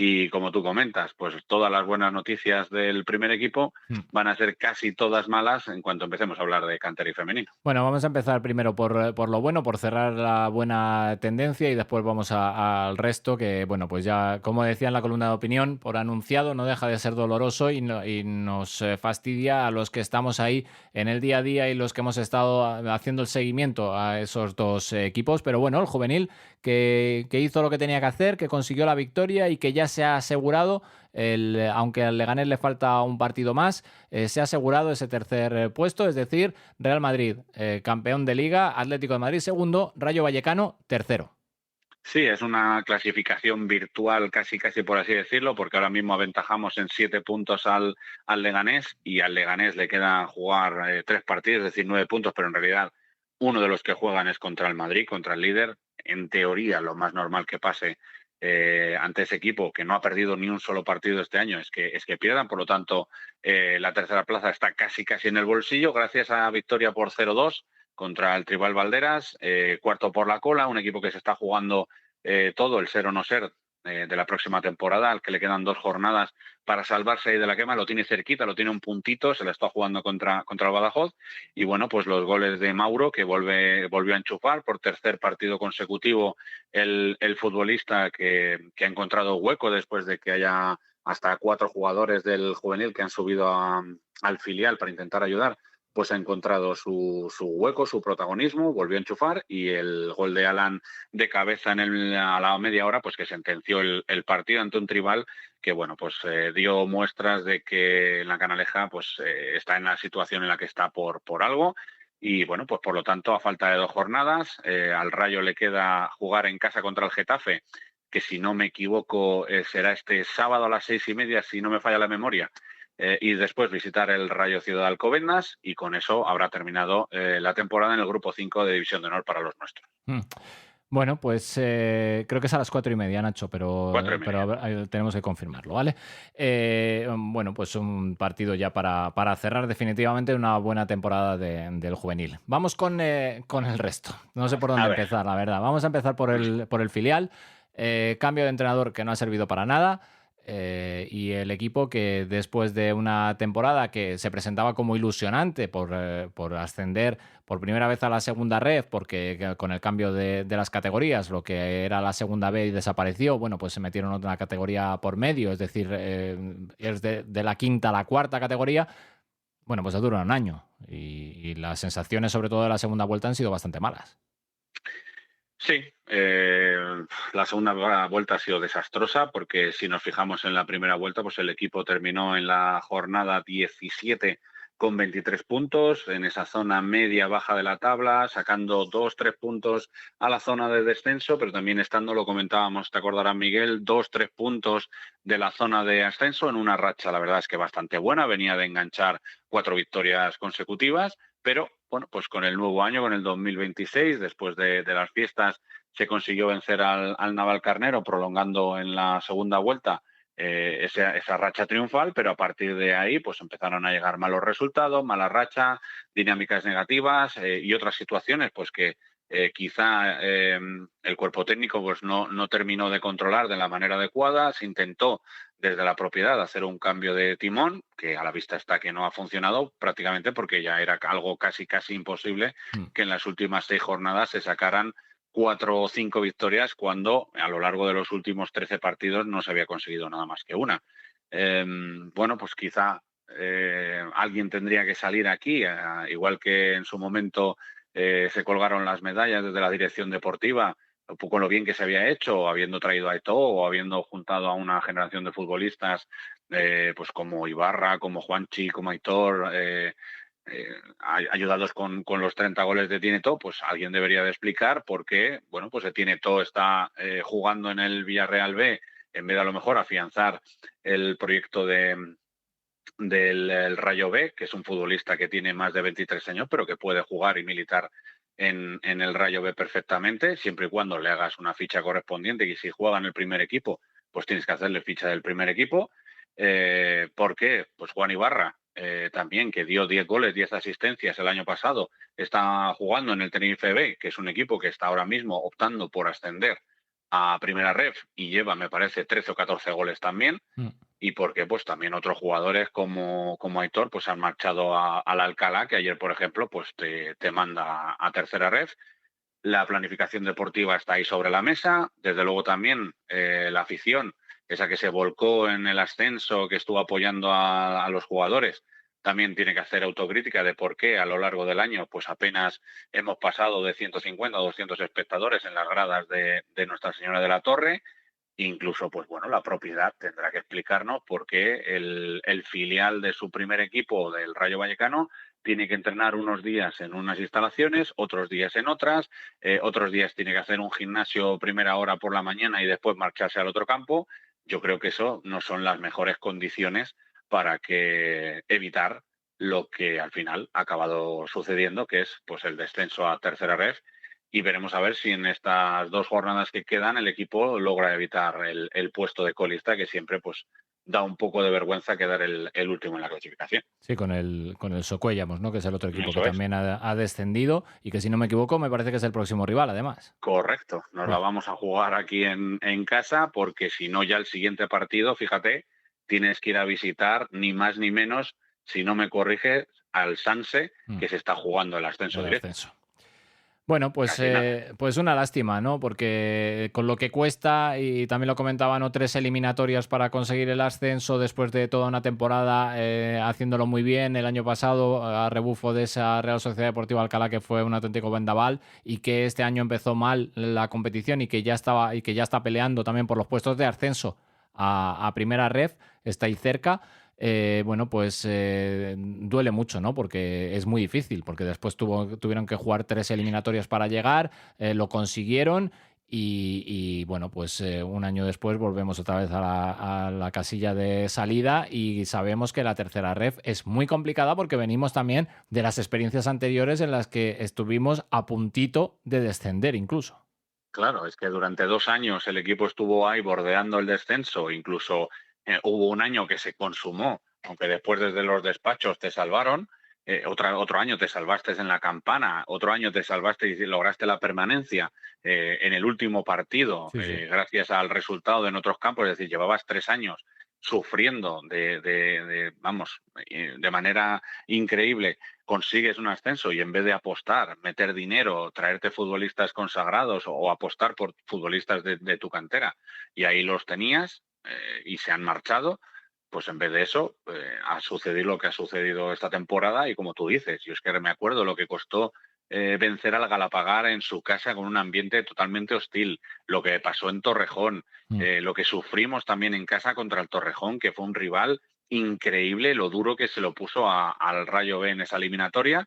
Y como tú comentas, pues todas las buenas noticias del primer equipo van a ser casi todas malas en cuanto empecemos a hablar de cantera y femenino. Bueno, vamos a empezar primero por lo bueno, por cerrar la buena tendencia, y después vamos al resto, que bueno, pues ya, como decía en la columna de opinión, por anunciado, no deja de ser doloroso y nos fastidia a los que estamos ahí en el día a día y los que hemos estado haciendo el seguimiento a esos 2 equipos. Pero bueno, el juvenil que hizo lo que tenía que hacer, que consiguió la victoria y que ya se ha asegurado, aunque al Leganés le falta un partido más, se ha asegurado ese tercer puesto, es decir, Real Madrid campeón de Liga, Atlético de Madrid segundo, Rayo Vallecano tercero. Sí, es una clasificación virtual casi por así decirlo, porque ahora mismo aventajamos en 7 puntos al Leganés, y al Leganés le quedan jugar 3 partidos, es decir, 9 puntos, pero en realidad uno de los que juegan es contra el Madrid, contra el líder. En teoría, lo más normal que pase ante ese equipo que no ha perdido ni un solo partido este año es que pierdan. Por lo tanto, la tercera plaza está casi en el bolsillo gracias a victoria por 0-2 contra el Tribal Valderas, cuarto por la cola, un equipo que se está jugando todo, el ser o no ser de la próxima temporada, al que le quedan 2 jornadas para salvarse ahí de la quema, lo tiene cerquita, lo tiene un puntito, se la está jugando contra el Badajoz, y bueno, pues los goles de Mauro, que volvió a enchufar por tercer partido consecutivo, el futbolista que ha encontrado hueco después de que haya hasta 4 jugadores del juvenil que han subido al filial para intentar ayudar, pues ha encontrado su hueco, su protagonismo, volvió a enchufar, y el gol de Alan de cabeza a la media hora, pues que sentenció el partido ante un Tribal que, bueno, pues dio muestras de que la Canaleja pues está en la situación en la que está por algo. Y bueno, pues por lo tanto, a falta de 2 jornadas, al Rayo le queda jugar en casa contra el Getafe, que si no me equivoco será este sábado a las 6:30, si no me falla la memoria. Y después visitar el Rayo Ciudad de Alcobendas, y con eso habrá terminado la temporada en el grupo 5 de División de Honor para los nuestros. Bueno, pues creo que es a las 4:30, Nacho, pero tenemos que confirmarlo, ¿vale? Bueno, pues un partido ya para cerrar definitivamente una buena temporada del juvenil. Vamos con el resto. No sé por dónde empezar, la verdad. Vamos a empezar por el filial. Cambio de entrenador que no ha servido para nada. Y el equipo que después de una temporada que se presentaba como ilusionante por ascender por primera vez a la segunda red, porque con el cambio de las categorías, lo que era la segunda B desapareció, bueno, pues se metieron otra categoría por medio, es decir, es de la quinta a la cuarta categoría. Bueno, pues ha durado un año y las sensaciones, sobre todo de la segunda vuelta, han sido bastante malas. Sí, la segunda vuelta ha sido desastrosa, porque si nos fijamos en la primera vuelta, pues el equipo terminó en la jornada 17 con 23 puntos, en esa zona media-baja de la tabla, sacando 2-3 puntos a la zona de descenso, pero también estando, lo comentábamos, te acordarás, Miguel, 2-3 puntos de la zona de ascenso, en una racha, la verdad es que bastante buena, venía de enganchar 4 victorias consecutivas, pero bueno, pues con el nuevo año, con el 2026, después de las fiestas, se consiguió vencer al Navalcarnero, prolongando en la segunda vuelta esa racha triunfal, pero a partir de ahí pues empezaron a llegar malos resultados, mala racha, dinámicas negativas y otras situaciones pues que quizá el cuerpo técnico pues no terminó de controlar de la manera adecuada. Se intentó desde la propiedad hacer un cambio de timón, que a la vista está que no ha funcionado prácticamente, porque ya era algo casi imposible que en las últimas 6 jornadas se sacaran 4 o 5 victorias, cuando a lo largo de los últimos 13 partidos no se había conseguido nada más que una. Bueno, pues quizá alguien tendría que salir aquí, igual que en su momento se colgaron las medallas desde la dirección deportiva, un poco lo bien que se había hecho, habiendo traído a Eto'o o habiendo juntado a una generación de futbolistas pues como Ibarra, como Juanchi, como Aitor, ayudados con los 30 goles de Tiene Eto'o. Pues alguien debería de explicar por qué, bueno, pues Tiene Eto'o está jugando en el Villarreal B, en vez de a lo mejor afianzar el proyecto del Rayo B, que es un futbolista que tiene más de 23 años, pero que puede jugar y militar en el Rayo B perfectamente, siempre y cuando le hagas una ficha correspondiente. Y si juega en el primer equipo, pues tienes que hacerle ficha del primer equipo. ¿Por qué? Pues Juan Ibarra, también, que dio 10 goles, 10 asistencias el año pasado, está jugando en el Tenerife B, que es un equipo que está ahora mismo optando por ascender a Primera Ref, y lleva, me parece, 13 o 14 goles también. Y porque pues también otros jugadores como Aitor pues han marchado al Alcalá, que ayer, por ejemplo, pues te manda a Tercera Ref. La planificación deportiva está ahí sobre la mesa. Desde luego también la afición, esa que se volcó en el ascenso, que estuvo apoyando a los jugadores, también tiene que hacer autocrítica de por qué a lo largo del año pues apenas hemos pasado de 150 a 200 espectadores en las gradas de Nuestra Señora de la Torre. Incluso, pues bueno, la propiedad tendrá que explicarnos por qué el filial de su primer equipo, del Rayo Vallecano, tiene que entrenar unos días en unas instalaciones, otros días en otras, otros días tiene que hacer un gimnasio primera hora por la mañana y después marcharse al otro campo. Yo creo que eso no son las mejores condiciones para evitar lo que al final ha acabado sucediendo, que es pues el descenso a Tercera Ref. y veremos a ver si en estas 2 jornadas que quedan el equipo logra evitar el puesto de colista, que siempre pues da un poco de vergüenza quedar el último en la clasificación. Sí, con el Socuellamos, ¿no? Que es el otro equipo Eso que es. también ha descendido y que, si no me equivoco, me parece que es el próximo rival, además. Correcto, nos la vamos a jugar aquí en casa, porque si no, ya el siguiente partido, fíjate, tienes que ir a visitar ni más ni menos, si no me corriges, al Sanse, que se está jugando el ascenso directo. Bueno, pues una lástima, ¿no? Porque con lo que cuesta, y también lo comentaban, ¿no? 3 eliminatorias para conseguir el ascenso después de toda una temporada haciéndolo muy bien el año pasado, a rebufo de esa Real Sociedad Deportiva Alcalá, que fue un auténtico vendaval, y que este año empezó mal la competición y que ya está peleando también por los puestos de ascenso a Primera Ref, está ahí cerca. Bueno, pues duele mucho, ¿no? Porque es muy difícil, porque después tuvieron que jugar 3 eliminatorias para llegar, lo consiguieron y bueno, pues un año después volvemos otra vez a la casilla de salida, y sabemos que la tercera ref es muy complicada porque venimos también de las experiencias anteriores en las que estuvimos a puntito de descender incluso. Claro, es que durante 2 años el equipo estuvo ahí bordeando el descenso, incluso hubo un año que se consumó, aunque después desde los despachos te salvaron, otro año te salvaste en la campana, otro año te salvaste y lograste la permanencia en el último partido, gracias al resultado en otros campos, es decir, llevabas 3 años sufriendo de manera increíble, consigues un ascenso y en vez de apostar, meter dinero, traerte futbolistas consagrados o apostar por futbolistas de tu cantera, y ahí los tenías y se han marchado, pues en vez de eso ha sucedido lo que ha sucedido esta temporada. Y como tú dices, yo es que me acuerdo lo que costó vencer al Galapagar en su casa con un ambiente totalmente hostil, lo que pasó en Torrejón, lo que sufrimos también en casa contra el Torrejón, que fue un rival increíble, lo duro que se lo puso al Rayo B en esa eliminatoria.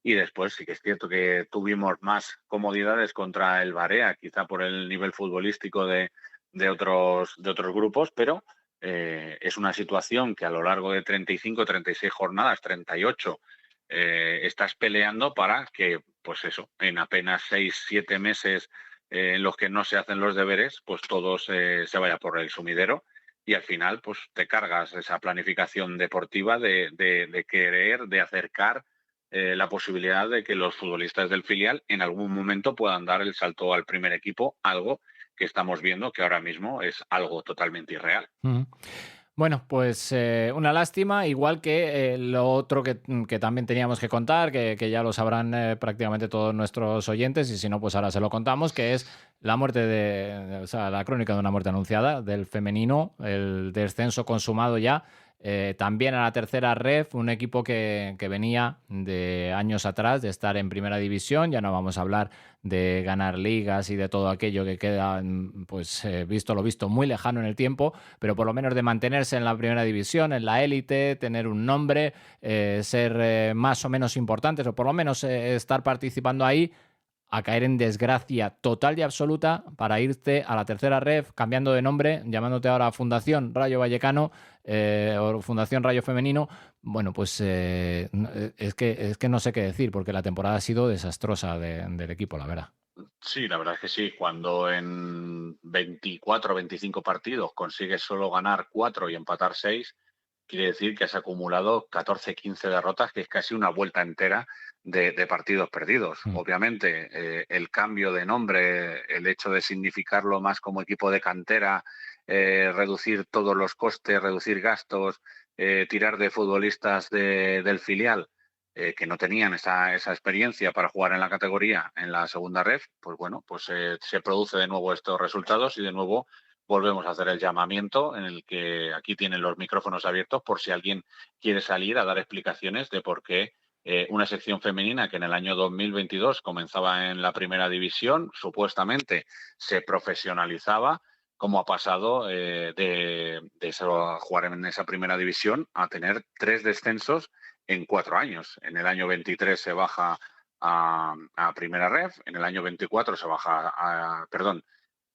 Y después sí que es cierto que tuvimos más comodidades contra el Barea, quizá por el nivel futbolístico de otros grupos, pero es una situación que a lo largo de 35, 36 jornadas, 38, estás peleando para que, pues eso, en apenas 6, 7 meses en los que no se hacen los deberes, pues todo se vaya por el sumidero, y al final pues te cargas esa planificación deportiva de querer, de acercar la posibilidad de que los futbolistas del filial en algún momento puedan dar el salto al primer equipo, algo que estamos viendo que ahora mismo es algo totalmente irreal. Bueno, pues una lástima, igual que lo otro que también teníamos que contar, que ya lo sabrán prácticamente todos nuestros oyentes, y si no, pues ahora se lo contamos, que es la muerte la crónica de una muerte anunciada del femenino, el descenso consumado ya. También a la tercera ref, un equipo que venía de años atrás de estar en primera división. Ya no vamos a hablar de ganar ligas y de todo aquello que queda, pues visto lo visto, muy lejano en el tiempo, pero por lo menos de mantenerse en la primera división, en la élite, tener un nombre, ser más o menos importantes, o por lo menos estar participando ahí, a caer en desgracia total y absoluta para irte a la tercera ref, cambiando de nombre, llamándote ahora Fundación Rayo Vallecano o Fundación Rayo Femenino. Bueno, pues es que no sé qué decir, porque la temporada ha sido desastrosa del equipo, la verdad. Sí, la verdad es que sí. Cuando en 24 o 25 partidos consigues solo ganar 4 y empatar 6, quiere decir que has acumulado 14-15 derrotas, que es casi una vuelta entera de partidos perdidos. Obviamente, el cambio de nombre, el hecho de significarlo más como equipo de cantera, reducir todos los costes, reducir gastos, tirar de futbolistas del filial que no tenían esa experiencia para jugar en la categoría, en la segunda ref, pues bueno, pues se produce de nuevo estos resultados, y de nuevo volvemos a hacer el llamamiento, en el que aquí tienen los micrófonos abiertos por si alguien quiere salir a dar explicaciones de por qué una sección femenina que en el año 2022 comenzaba en la primera división, supuestamente se profesionalizaba, como ha pasado de jugar en esa primera división a tener 3 descensos en 4 años. En el año 23 se baja a primera ref, en el año 24 se baja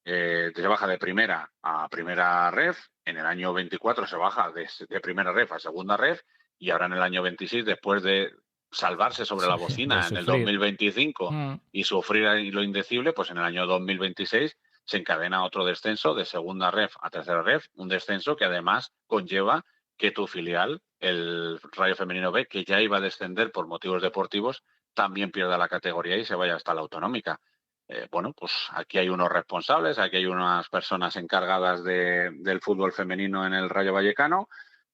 se baja de primera a primera ref, en el año 24 se baja de primera ref a segunda ref, y ahora en el año 26, después de salvarse sobre la bocina en el 2025 y sufrir lo indecible, pues en el año 2026 se encadena otro descenso de segunda ref a tercera ref, un descenso que además conlleva que tu filial, el Rayo Femenino B, que ya iba a descender por motivos deportivos, también pierda la categoría y se vaya hasta la autonómica. Bueno, pues aquí hay unos responsables, aquí hay unas personas encargadas del fútbol femenino en el Rayo Vallecano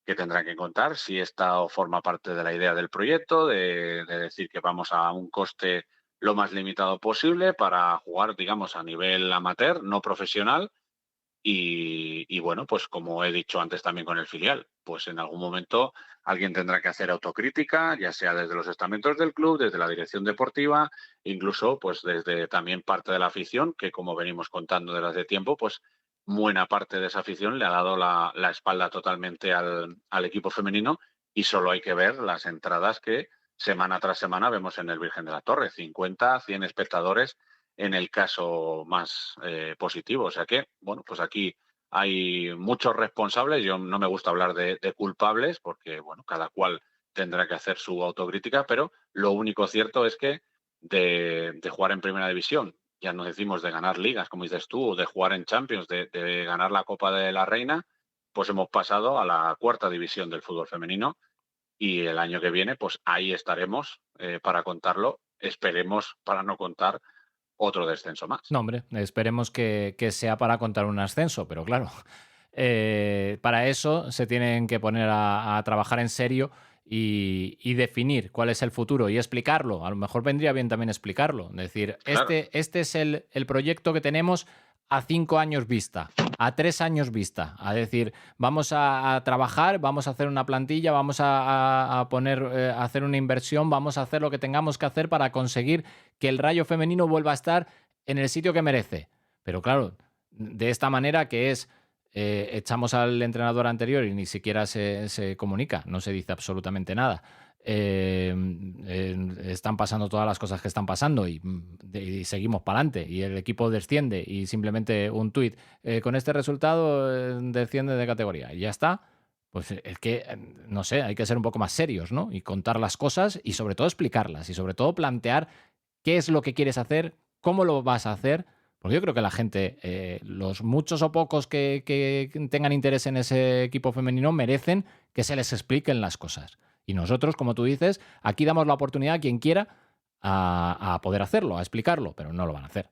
que tendrán que contar si esta forma parte de la idea del proyecto, de decir que vamos a un coste lo más limitado posible para jugar, digamos, a nivel amateur, no profesional. Y bueno, pues como he dicho antes también con el filial, pues en algún momento alguien tendrá que hacer autocrítica, ya sea desde los estamentos del club, desde la dirección deportiva, incluso pues desde también parte de la afición, que como venimos contando desde hace tiempo, pues buena parte de esa afición le ha dado la espalda totalmente al equipo femenino y solo hay que ver las entradas que semana tras semana vemos en el Virgen de la Torre, 50, 100 espectadores en el caso más positivo. O sea que, bueno, pues aquí hay muchos responsables. Yo no me gusta hablar de culpables porque, bueno, cada cual tendrá que hacer su autocrítica, pero lo único cierto es que de jugar en primera división, ya no decimos de ganar ligas, como dices tú, de jugar en Champions, de ganar la Copa de la Reina, pues hemos pasado a la cuarta división del fútbol femenino y el año que viene, pues ahí estaremos para contarlo. Esperemos para no contar otro descenso más. No, hombre, esperemos que sea para contar un ascenso, pero claro, para eso se tienen que poner a trabajar en serio y definir cuál es el futuro y explicarlo. A lo mejor vendría bien también explicarlo. Es decir, Claro. este es el proyecto que tenemos a 5 años vista, a 3 años vista. A decir, vamos a trabajar, vamos a hacer una plantilla, vamos a poner, a hacer una inversión, vamos a hacer lo que tengamos que hacer para conseguir que el Rayo femenino vuelva a estar en el sitio que merece. Pero claro, de esta manera que es... echamos al entrenador anterior y ni siquiera se comunica, no se dice absolutamente nada. Están pasando todas las cosas que están pasando y seguimos para adelante y el equipo desciende y simplemente un tuit con este resultado desciende de categoría y ya está. Pues es que, no sé, hay que ser un poco más serios, ¿no? Y contar las cosas y sobre todo explicarlas y sobre todo plantear qué es lo que quieres hacer, cómo lo vas a hacer. Porque yo creo que la gente, los muchos o pocos que tengan interés en ese equipo femenino, merecen que se les expliquen las cosas. Y nosotros, como tú dices, aquí damos la oportunidad a quien quiera a poder hacerlo, a explicarlo, pero no lo van a hacer.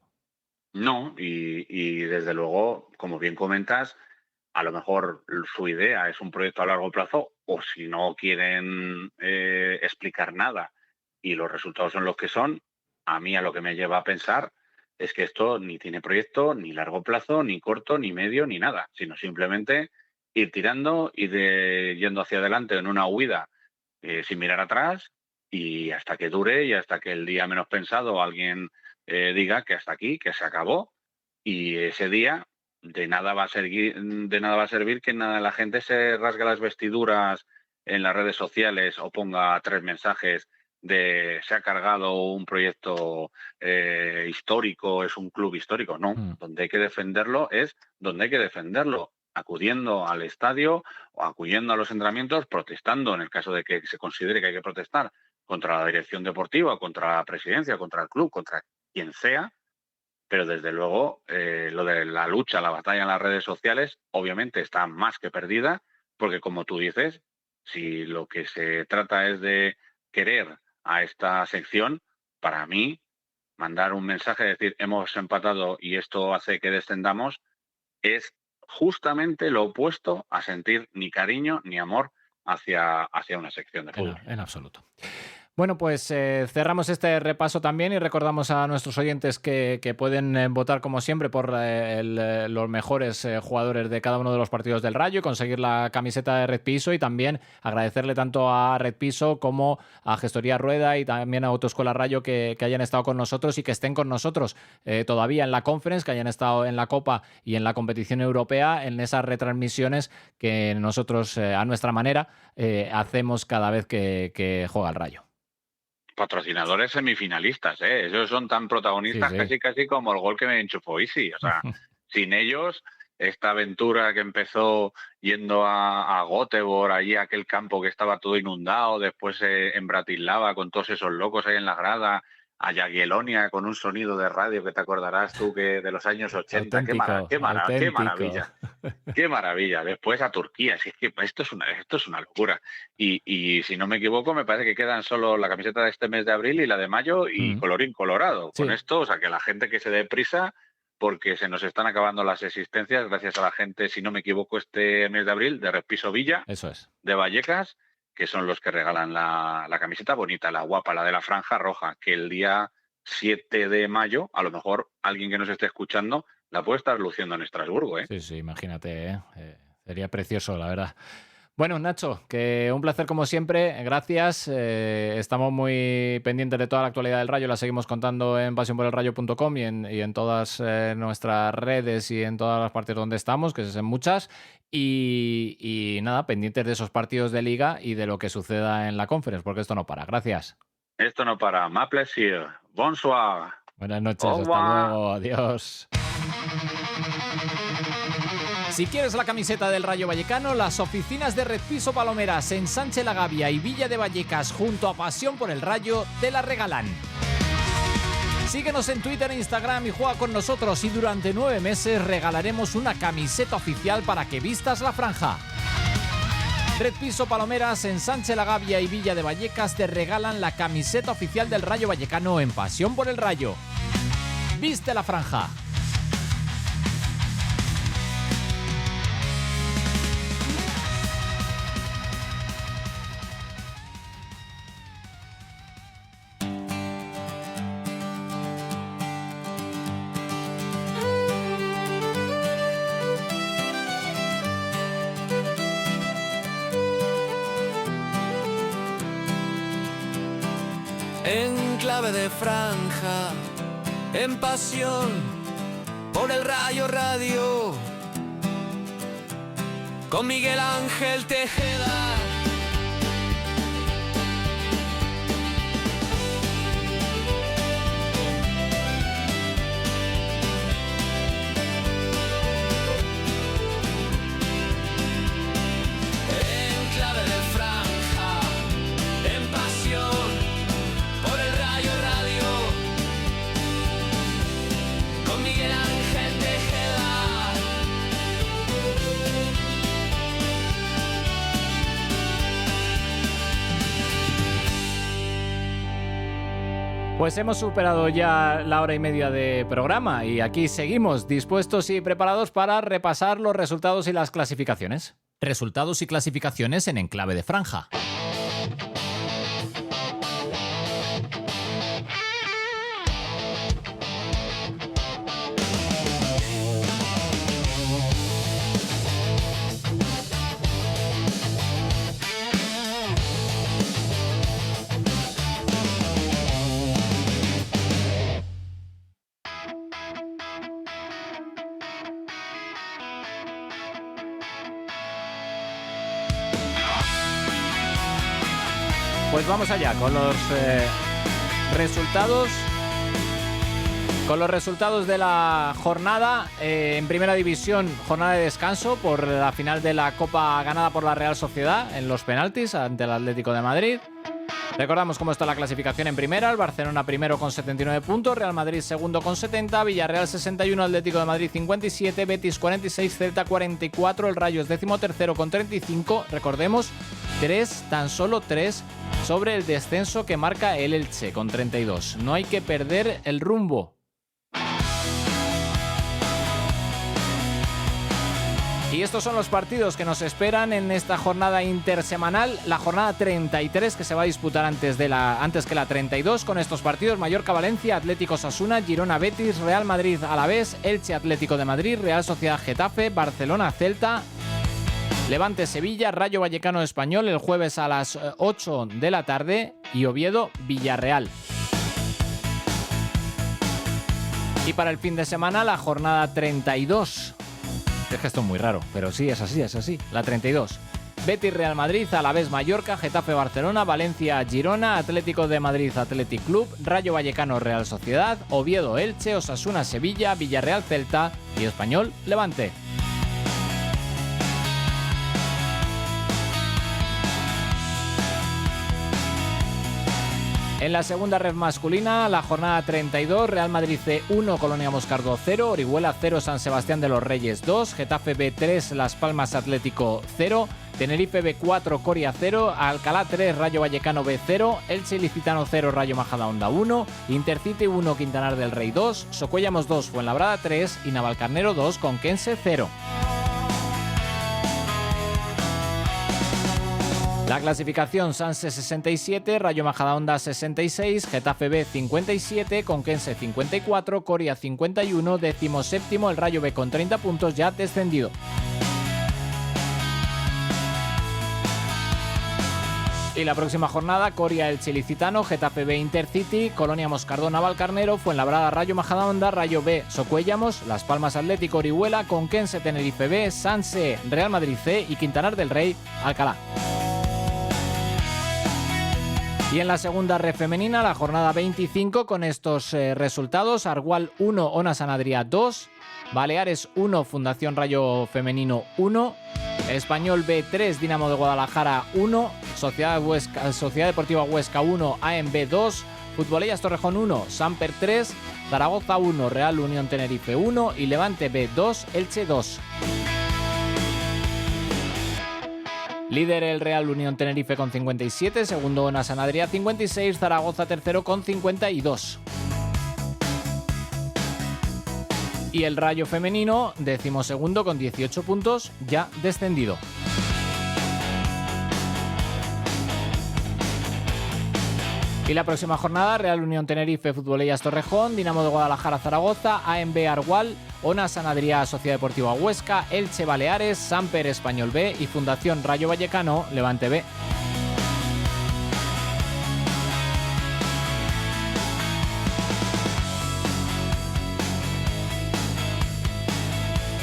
No, y desde luego, como bien comentas, a lo mejor su idea es un proyecto a largo plazo o si no quieren explicar nada y los resultados son los que son, a mí a lo que me lleva a pensar es que esto ni tiene proyecto, ni largo plazo, ni corto, ni medio, ni nada, sino simplemente ir tirando, yendo hacia adelante en una huida sin mirar atrás y hasta que dure y hasta que el día menos pensado alguien diga que hasta aquí, que se acabó y ese día de nada va a servir que nada la gente se rasgue las vestiduras en las redes sociales o ponga 3 mensajes de se ha cargado un proyecto histórico, es un club histórico. No, donde hay que defenderlo es donde hay que defenderlo, acudiendo al estadio o acudiendo a los entrenamientos, protestando en el caso de que se considere que hay que protestar contra la dirección deportiva, contra la presidencia, contra el club, contra quien sea, pero desde luego lo de la lucha, la batalla en las redes sociales, obviamente está más que perdida, porque como tú dices, si lo que se trata es de querer a esta sección, para mí, mandar un mensaje, decir hemos empatado y esto hace que descendamos, es justamente lo opuesto a sentir ni cariño ni amor hacia una sección de fútbol. En absoluto. Bueno, pues cerramos este repaso también y recordamos a nuestros oyentes que pueden votar como siempre por los mejores jugadores de cada uno de los partidos del Rayo y conseguir la camiseta de Red Piso y también agradecerle tanto a Red Piso como a Gestoría Rueda y también a Autoescuela Rayo que hayan estado con nosotros y que estén con nosotros todavía en la Conference, que hayan estado en la Copa y en la competición europea, en esas retransmisiones que nosotros a nuestra manera hacemos cada vez que juega el Rayo. Patrocinadores semifinalistas, ellos son tan protagonistas Sí, sí. casi como el gol que me enchufó Isi. O sea, sin ellos esta aventura que empezó yendo a Göteborg, allí a aquel campo que estaba todo inundado, después en Bratislava con todos esos locos ahí en la grada, a Jagiellonia con un sonido de radio que te acordarás tú que de los años 80. Qué maravilla. Qué maravilla. Después a Turquía. Es que esto es una locura. Y si no me equivoco, me parece que quedan solo la camiseta de este mes de abril y la de mayo y colorín colorado. Sí. Con esto, o sea, que la gente que se dé prisa, porque se nos están acabando las existencias gracias a la gente, si no me equivoco, este mes de abril, de Respiso Villa, Eso es. de Vallecas, que son los que regalan la camiseta bonita, la guapa, la de la franja roja, que el día 7 de mayo, a lo mejor alguien que nos esté escuchando la puede estar luciendo en Estrasburgo, ¿eh? Sí, imagínate, sería precioso, la verdad. Bueno, Nacho, que un placer como siempre, gracias. Estamos muy pendientes de toda la actualidad del Rayo, la seguimos contando en pasionporelrayo.com y en todas nuestras redes y en todas las partes donde estamos, que es en muchas. Y nada, pendientes de esos partidos de Liga y de lo que suceda en la Conference, porque esto no para. Gracias. Esto no para. Ma plaisir. Bonsoir. Buenas noches, hasta luego, adiós. Si quieres la camiseta del Rayo Vallecano, las oficinas de Red Piso Palomeras en Sánchez la Gavia y Villa de Vallecas junto a Pasión por el Rayo te la regalan. Síguenos en Twitter e Instagram y juega con nosotros y durante 9 meses regalaremos una camiseta oficial para que vistas la franja. Red Piso Palomeras en Sánchez la Gavia y Villa de Vallecas te regalan la camiseta oficial del Rayo Vallecano en Pasión por el Rayo. Viste la franja. En clave de franja, en pasión por el Rayo Radio, con Miguel Ángel Tejeda. En clave de franja, en pasión por el Rayo Radio, con Miguel Ángel Tejeda. Pues hemos superado ya la hora y media de programa y aquí seguimos dispuestos y preparados para repasar los resultados y las clasificaciones. Resultados y clasificaciones en Enclave de Franja. Pues vamos allá con los resultados. Con los resultados de la jornada en Primera División, jornada de descanso por la final de la Copa ganada por la Real Sociedad en los penaltis ante el Atlético de Madrid. Recordamos cómo está la clasificación en Primera: el Barcelona primero con 79 puntos, Real Madrid segundo con 70, Villarreal 61, Atlético de Madrid 57, Betis 46, Celta 44, el Rayo es 13º con 35, recordemos, tan solo 3 sobre el descenso que marca el Elche con 32. No hay que perder el rumbo. Y estos son los partidos que nos esperan en esta jornada intersemanal, la jornada 33 que se va a disputar antes que la 32 con estos partidos: Mallorca Valencia, Atlético Osasuna, Girona Betis, Real Madrid Alavés, Elche Atlético de Madrid, Real Sociedad Getafe, Barcelona Celta, Levante Sevilla, Rayo Vallecano Español el jueves a las 8 de la tarde y Oviedo Villarreal. Y para el fin de semana la jornada 32. Es que esto es muy raro, pero sí, es así. La 32. Betis Real Madrid, Alavés Mallorca, Getafe Barcelona, Valencia Girona, Atlético de Madrid Athletic Club, Rayo Vallecano Real Sociedad, Oviedo Elche, Osasuna Sevilla, Villarreal Celta y Español Levante. En la segunda ref masculina, la jornada 32, Real Madrid C1, Colonia Moscardó 0, Orihuela 0, San Sebastián de los Reyes 2, Getafe B3, Las Palmas Atlético 0, Tenerife B4, Coria 0, Alcalá 3, Rayo Vallecano B0, Elche Ilicitano 0, Rayo Majadahonda 1, Intercity 1, Quintanar del Rey 2, Socuellamos 2, Fuenlabrada 3 y Navalcarnero 2, Conquense 0. La clasificación: Sanse 67, Rayo Majadahonda 66, Getafe B 57, Conquense 54, Coria 51, 17º el Rayo B con 30 puntos, ya descendido. Y la próxima jornada, Coria Elche Ilicitano, Getafe B Intercity, Colonia Moscardó Navalcarnero, Fuenlabrada Rayo Majadahonda, Rayo B Socuellamos, Las Palmas Atlético Orihuela, Conquense Tenerife B, Sanse Real Madrid C y Quintanar del Rey Alcalá. Y en la segunda ref femenina, la jornada 25, con estos resultados: Argual 1, Ona San Adrià 2, Baleares 1, Fundación Rayo Femenino 1, Español B 3, Dinamo de Guadalajara 1, Sociedad Deportiva Huesca 1, AMB 2, Futbolellas Torrejón 1, Samper 3, Zaragoza 1, Real Unión Tenerife 1 y Levante B 2, Elche 2. Líder el Real Unión Tenerife con 57, segundo Ona San Adrià 56, Zaragoza tercero con 52. Y el Rayo femenino, 12º con 18 puntos, ya descendido. Y la próxima jornada, Real Unión Tenerife, Futbolellas Torrejón, Dinamo de Guadalajara Zaragoza, AMB Argual, Ona San Adrià Sociedad Deportiva Huesca, Elche Baleares, Samper Español B y Fundación Rayo Vallecano Levante B.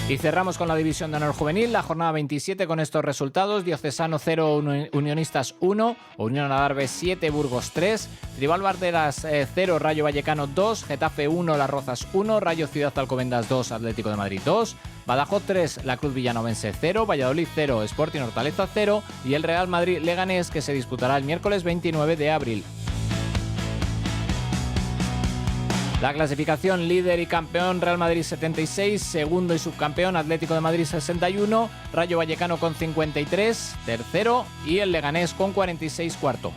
Y cerramos con la división de honor juvenil, la jornada 27 con estos resultados: Diocesano 0, Unionistas 1, Unión Adarve 7, Burgos 3, Tribal Barderas 0, Rayo Vallecano 2, Getafe 1, Las Rozas 1, Rayo Ciudad Alcobendas 2, Atlético de Madrid 2, Badajoz 3, La Cruz Villanovense 0, Valladolid 0, Sporting Hortaleza 0 y el Real Madrid Leganés, que se disputará el miércoles 29 de abril. La clasificación: líder y campeón Real Madrid 76, segundo y subcampeón Atlético de Madrid 61, Rayo Vallecano con 53, tercero y el Leganés con 46, cuarto.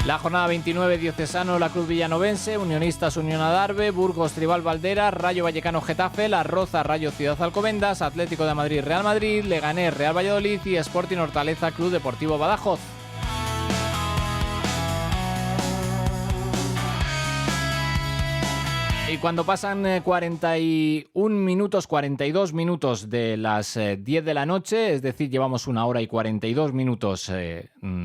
La jornada 29, Diocesano, La Cruz Villanovense, Unionistas Unión Adarve, Burgos Tribal Valderas, Rayo Vallecano Getafe, Las Rozas Rayo Ciudad Alcobendas, Atlético de Madrid Real Madrid, Leganés Real Valladolid y Sporting Hortaleza Club Deportivo Badajoz. Y cuando pasan 41 minutos, 42 minutos de las 10 de la noche, es decir, llevamos 1 hora y 42 minutos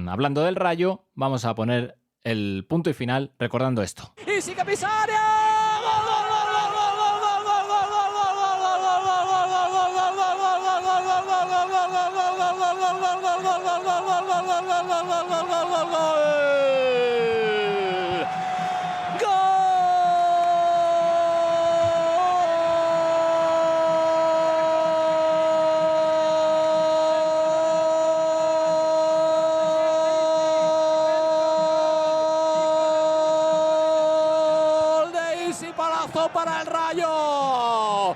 hablando del Rayo, vamos a poner el punto y final recordando esto. ¡Y sigue Pisaria! Para el Rayo.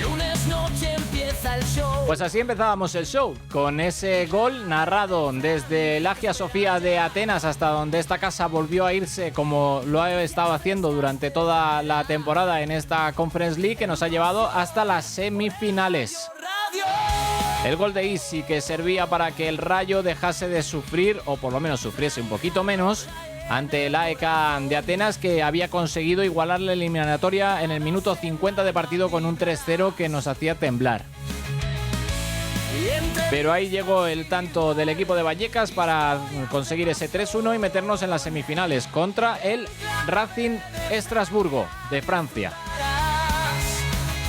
Lunes noche empieza el show. Pues así empezábamos el show, con ese gol narrado desde el Hagia Sofía de Atenas hasta donde esta casa volvió a irse, como lo ha estado haciendo durante toda la temporada en esta Conference League, que nos ha llevado hasta las semifinales. El gol de Isi, que servía para que el Rayo dejase de sufrir, o por lo menos sufriese un poquito menos, ante el AEK de Atenas, que había conseguido igualar la eliminatoria en el minuto 50 de partido con un 3-0 que nos hacía temblar. Pero ahí llegó el tanto del equipo de Vallecas para conseguir ese 3-1 y meternos en las semifinales contra el Racing Estrasburgo de Francia.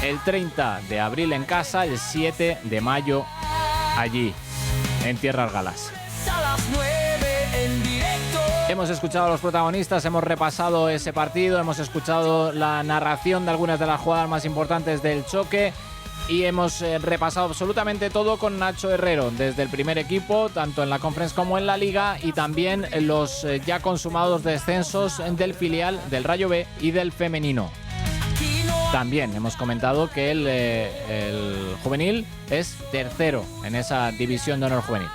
El 30 de abril en casa, el 7 de mayo allí, en Tierras Galas. A las 9 en directo. Hemos escuchado a los protagonistas, hemos repasado ese partido, hemos escuchado la narración de algunas de las jugadas más importantes del choque y hemos repasado absolutamente todo con Nacho Herrero, desde el primer equipo, tanto en la Conference como en la Liga, y también los ya consumados descensos del filial del Rayo B y del femenino. También hemos comentado que el juvenil es tercero en esa división de honor juvenil.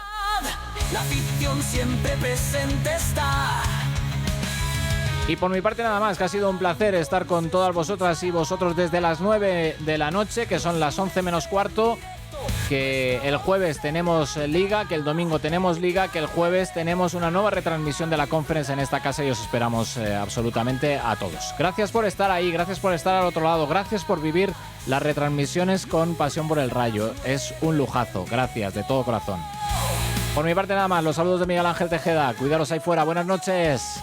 La afición siempre presente está. Y por mi parte nada más, que ha sido un placer estar con todas vosotras y vosotros desde las 9 de la noche, que son las 11 menos cuarto, que el jueves tenemos Liga, que el domingo tenemos Liga, que el jueves tenemos una nueva retransmisión de la Conference en esta casa y os esperamos absolutamente a todos. Gracias por estar ahí, gracias por estar al otro lado, gracias por vivir las retransmisiones con pasión por el Rayo. Es un lujazo, gracias de todo corazón. Por mi parte nada más, los saludos de Miguel Ángel Tejeda. Cuidaros ahí fuera, buenas noches.